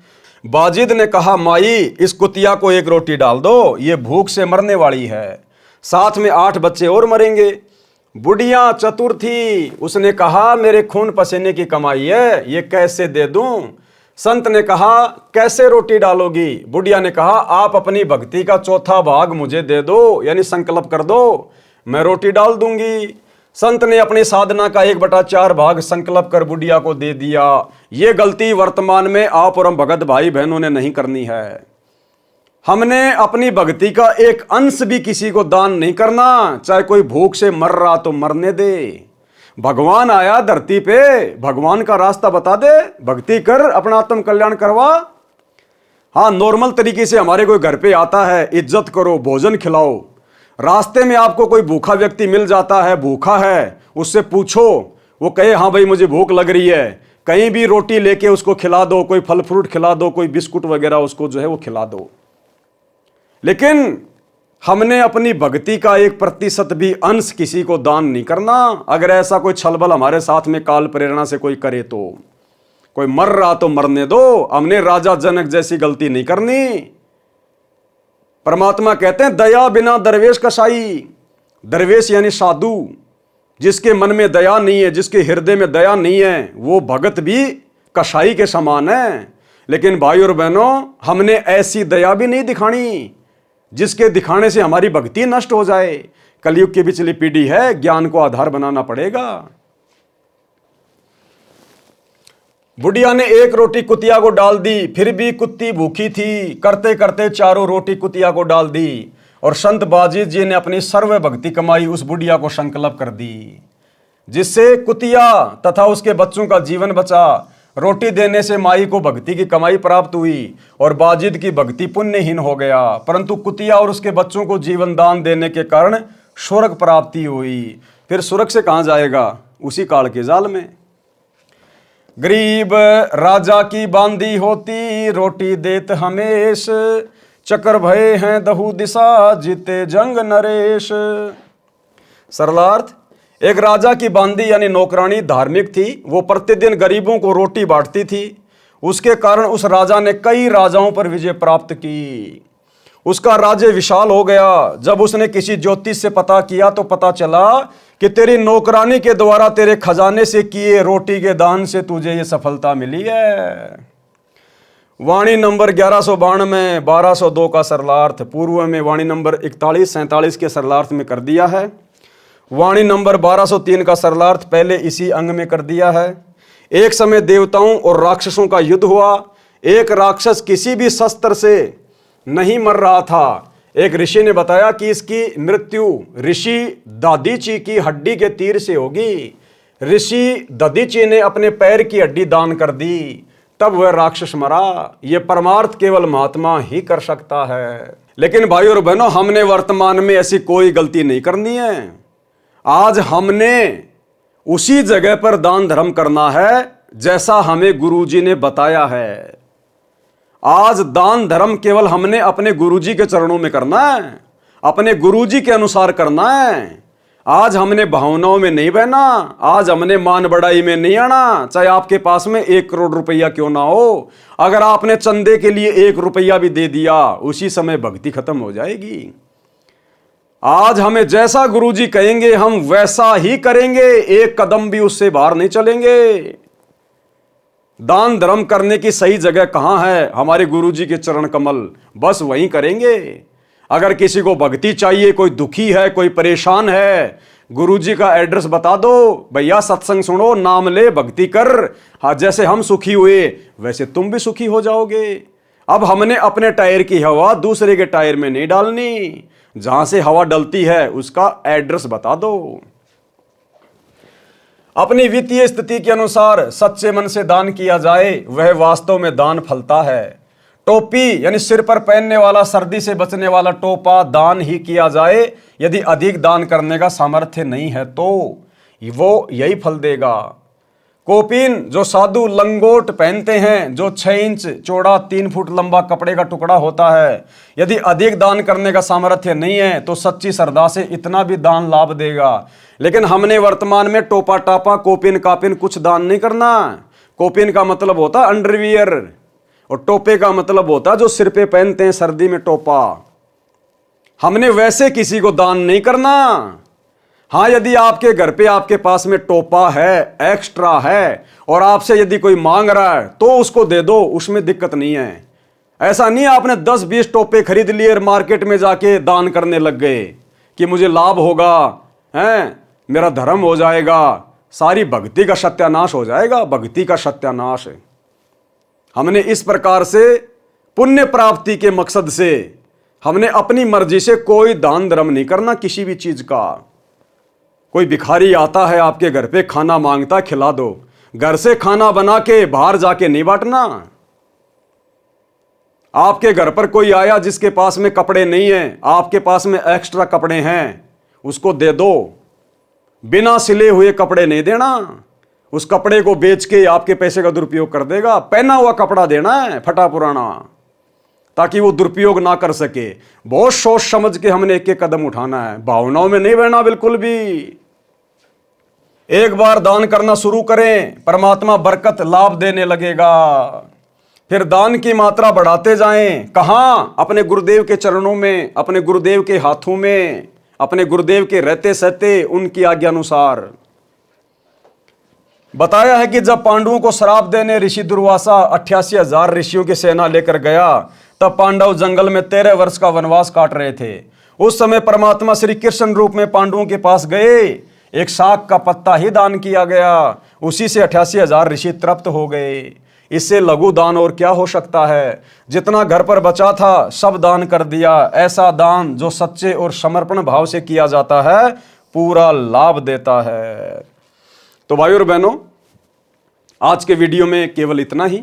[SPEAKER 1] बाजिद ने कहा, माई इस कुतिया को 1 रोटी डाल दो, ये भूख से मरने वाली है, साथ में 8 बच्चे और मरेंगे। बुढ़िया चतुर थी, उसने कहा मेरे खून पसीने की कमाई है, ये कैसे दे दूं। संत ने कहा, कैसे रोटी डालोगी। बुढ़िया ने कहा, आप अपनी भक्ति का 4था भाग मुझे दे दो, यानी संकल्प कर दो, मैं रोटी डाल दूंगी। संत ने अपनी साधना का 1/4 भाग संकल्प कर बुढ़िया को दे दिया। ये गलती वर्तमान में आप और हम भगत भाई बहनों ने नहीं करनी है। हमने अपनी भक्ति का एक अंश भी किसी को दान नहीं करना, चाहे कोई भूख से मर रहा तो मरने दे। भगवान आया धरती पे, भगवान का रास्ता बता दे, भक्ति कर, अपना आत्म कल्याण करवा। हाँ, नॉर्मल तरीके से हमारे कोई घर पे आता है, इज्जत करो, भोजन खिलाओ। रास्ते में आपको कोई भूखा व्यक्ति मिल जाता है, भूखा है, उससे पूछो, वो कहे हाँ भाई मुझे भूख लग रही है, कहीं भी रोटी लेके उसको खिला दो, कोई फल फ्रूट खिला दो, कोई बिस्कुट वगैरह उसको जो है वो खिला दो। लेकिन हमने अपनी भक्ति का 1% भी अंश किसी को दान नहीं करना। अगर ऐसा कोई छलबल हमारे साथ में काल प्रेरणा से कोई करे तो, कोई मर रहा तो मरने दो, हमने राजा जनक जैसी गलती नहीं करनी। परमात्मा कहते हैं, दया बिना दरवेश कसाई। दरवेश यानी साधु, जिसके मन में दया नहीं है, जिसके हृदय में दया नहीं है, वो भगत भी कसाई के समान है। लेकिन भाई और बहनों, हमने ऐसी दया भी नहीं दिखानी जिसके दिखाने से हमारी भक्ति नष्ट हो जाए। कलयुग की पिछली पीढ़ी है, ज्ञान को आधार बनाना पड़ेगा। बुढ़िया ने 1 रोटी कुतिया को डाल दी, फिर भी कुत्ती भूखी थी। करते करते 4 रोटी कुतिया को डाल दी और संत बाजिद जी ने अपनी सर्व भक्ति कमाई उस बुढ़िया को संकल्प कर दी, जिससे कुतिया तथा उसके बच्चों का जीवन बचा। रोटी देने से माई को भक्ति की कमाई प्राप्त हुई और बाजिद की भक्ति पुण्यहीन हो गया, परंतु कुतिया और उसके बच्चों को जीवन दान देने के कारण स्वर्ग प्राप्ति हुई। फिर स्वर्ग से कहाँ जाएगा? उसी काल के जाल में। गरीब राजा की बांदी होती, रोटी देत हमेश, चक्कर भये हैं दहु दिशा, जीते जंग नरेश। सरलार्थ, एक राजा की बांदी यानी नौकरानी धार्मिक थी। वो प्रतिदिन गरीबों को रोटी बांटती थी। उसके कारण उस राजा ने कई राजाओं पर विजय प्राप्त की। उसका राज्य विशाल हो गया। जब उसने किसी ज्योतिष से पता किया तो पता चला कि तेरी नौकरानी के द्वारा तेरे खजाने से किए रोटी के दान से तुझे ये सफलता मिली है। वाणी नंबर 1192 1202 का सरलार्थ पूर्व में वाणी नंबर 41-47 के सरलार्थ में कर दिया है। वाणी नंबर 1203 का सरलार्थ पहले इसी अंग में कर दिया है। एक समय देवताओं और राक्षसों का युद्ध हुआ। एक राक्षस किसी भी शस्त्र से नहीं मर रहा था। एक ऋषि ने बताया कि इसकी मृत्यु ऋषि दधीचि की हड्डी के तीर से होगी। ऋषि दधीचि ने अपने पैर की हड्डी दान कर दी, तब वह राक्षस मरा। यह परमार्थ केवल महात्मा ही कर सकता है। लेकिन भाई और बहनों, हमने वर्तमान में ऐसी कोई गलती नहीं करनी है। आज हमने उसी जगह पर दान धर्म करना है जैसा हमें गुरुजी ने बताया है। आज दान धर्म केवल हमने अपने गुरुजी के चरणों में करना है, अपने गुरुजी के अनुसार करना है। आज हमने भावनाओं में नहीं बहना। आज हमने मान बढ़ाई में नहीं आना, चाहे आपके पास में 1 करोड़ रुपया क्यों ना हो। अगर आपने चंदे के लिए 1 रुपया भी दे दिया, उसी समय भक्ति खत्म हो जाएगी। आज हमें जैसा गुरुजी कहेंगे हम वैसा ही करेंगे, 1 कदम भी उससे बाहर नहीं चलेंगे। दान धर्म करने की सही जगह कहाँ है? हमारे गुरुजी के चरण कमल, बस वहीं करेंगे। अगर किसी को भक्ति चाहिए, कोई दुखी है, कोई परेशान है, गुरुजी का एड्रेस बता दो, भैया सत्संग सुनो, नाम ले, भक्ति कर। हाँ, जैसे हम सुखी हुए वैसे तुम भी सुखी हो जाओगे। अब हमने अपने टायर की हवा दूसरे के टायर में नहीं डालनी। जहां से हवा डलती है उसका एड्रेस बता दो। अपनी वित्तीय स्थिति के अनुसार सच्चे मन से दान किया जाए, वह वास्तव में दान फलता है। टोपी यानी सिर पर पहनने वाला, सर्दी से बचने वाला टोपा दान ही किया जाए। यदि अधिक दान करने का सामर्थ्य नहीं है तो वो यही फल देगा। कोपीन जो साधु लंगोट पहनते हैं, जो 6 इंच चौड़ा 3 फुट लंबा कपड़े का टुकड़ा होता है, यदि अधिक दान करने का सामर्थ्य नहीं है तो सच्ची श्रद्धा से इतना भी दान लाभ देगा। लेकिन हमने वर्तमान में टोपा टापा कोपिन कापिन कुछ दान नहीं करना। कोपिन का मतलब होता है अंडरवियर और टोपे का मतलब होता है जो सिर पे पहनते हैं सर्दी में टोपा। हमने वैसे किसी को दान नहीं करना। हाँ, यदि आपके घर पे आपके पास में टोपा है, एक्स्ट्रा है, और आपसे यदि कोई मांग रहा है तो उसको दे दो, उसमें दिक्कत नहीं है। ऐसा नहीं आपने 10-20 टोपे खरीद लिए और मार्केट में जाके दान करने लग गए कि मुझे लाभ होगा, हैं, मेरा धर्म हो जाएगा, सारी भक्ति का सत्यानाश हो जाएगा। भक्ति का सत्यानाश है। हमने इस प्रकार से पुण्य प्राप्ति के मकसद से हमने अपनी मर्जी से कोई दान धर्म नहीं करना किसी भी चीज का। कोई भिखारी आता है आपके घर पे, खाना मांगता, खिला दो। घर से खाना बना के बाहर जाके नहीं बांटना। आपके घर पर कोई आया जिसके पास में कपड़े नहीं है, आपके पास में एक्स्ट्रा कपड़े हैं, उसको दे दो। बिना सिले हुए कपड़े नहीं देना। उस कपड़े को बेच के आपके पैसे का दुरुपयोग कर देगा। पहना हुआ कपड़ा देना है, फटा पुराना, ताकि वो दुरुपयोग ना कर सके। बहुत सोच समझ के हमने एक एक कदम उठाना है, भावनाओं में नहीं बहना बिल्कुल भी। एक बार दान करना शुरू करें, परमात्मा बरकत लाभ देने लगेगा। फिर दान की मात्रा बढ़ाते जाएं। कहां? अपने गुरुदेव के चरणों में, अपने गुरुदेव के हाथों में, अपने गुरुदेव के रहते सहते उनकी आज्ञा अनुसार। बताया है कि जब पांडवों को श्राप देने ऋषि दुर्वासा 88,000 ऋषियों की सेना लेकर गया, तब पांडव जंगल में 13 वर्ष का वनवास काट रहे थे। उस समय परमात्मा श्री कृष्ण रूप में पांडवों के पास गए। एक शाक का पत्ता ही दान किया गया, उसी से 88,000 ऋषि तृप्त हो गए। इससे लघु दान और क्या हो सकता है। जितना घर पर बचा था सब दान कर दिया। ऐसा दान जो सच्चे और समर्पण भाव से किया जाता है पूरा लाभ देता है। तो भाइयों और बहनों, आज के वीडियो में केवल इतना ही।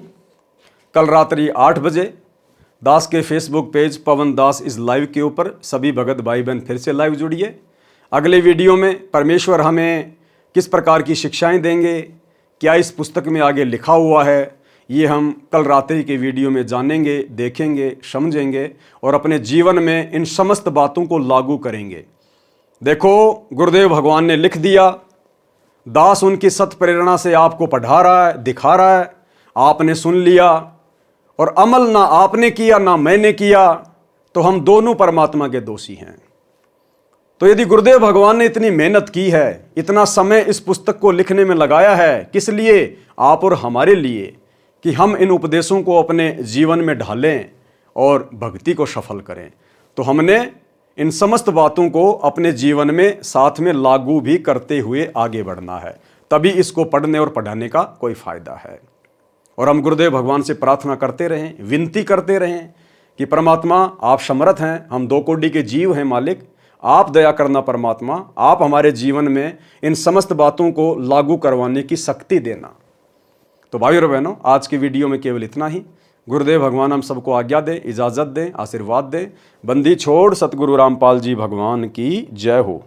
[SPEAKER 1] कल रात्रि 8 बजे दास के Facebook page Pawan Das is live के ऊपर सभी भगत भाई बहन फिर से लाइव जुड़िए। अगले वीडियो में परमेश्वर हमें किस प्रकार की शिक्षाएं देंगे, क्या इस पुस्तक में आगे लिखा हुआ है, ये हम कल रात्रि के वीडियो में जानेंगे, देखेंगे, समझेंगे और अपने जीवन में इन समस्त बातों को लागू करेंगे। देखो, गुरुदेव भगवान ने लिख दिया, दास उनकी सत प्रेरणा से आपको पढ़ा रहा है, दिखा रहा है, आपने सुन लिया और अमल ना आपने किया ना मैंने किया, तो हम दोनों परमात्मा के दोषी हैं। तो यदि गुरुदेव भगवान ने इतनी मेहनत की है, इतना समय इस पुस्तक को लिखने में लगाया है, किस लिए? आप और हमारे लिए, कि हम इन उपदेशों को अपने जीवन में ढालें और भक्ति को सफल करें। तो हमने इन समस्त बातों को अपने जीवन में साथ में लागू भी करते हुए आगे बढ़ना है, तभी इसको पढ़ने और पढ़ाने का कोई फायदा है। और हम गुरुदेव भगवान से प्रार्थना करते रहें, विनती करते रहें कि परमात्मा आप समर्थ हैं, हम 2 कोटि के जीव हैं मालिक, आप दया करना परमात्मा, आप हमारे जीवन में इन समस्त बातों को लागू करवाने की शक्ति देना। तो भाइयों और बहनों, आज की वीडियो में केवल इतना ही। गुरुदेव भगवान हम सबको आज्ञा दें, इजाज़त दें, आशीर्वाद दें। बंदी छोड़ सतगुरु रामपाल जी भगवान की जय हो।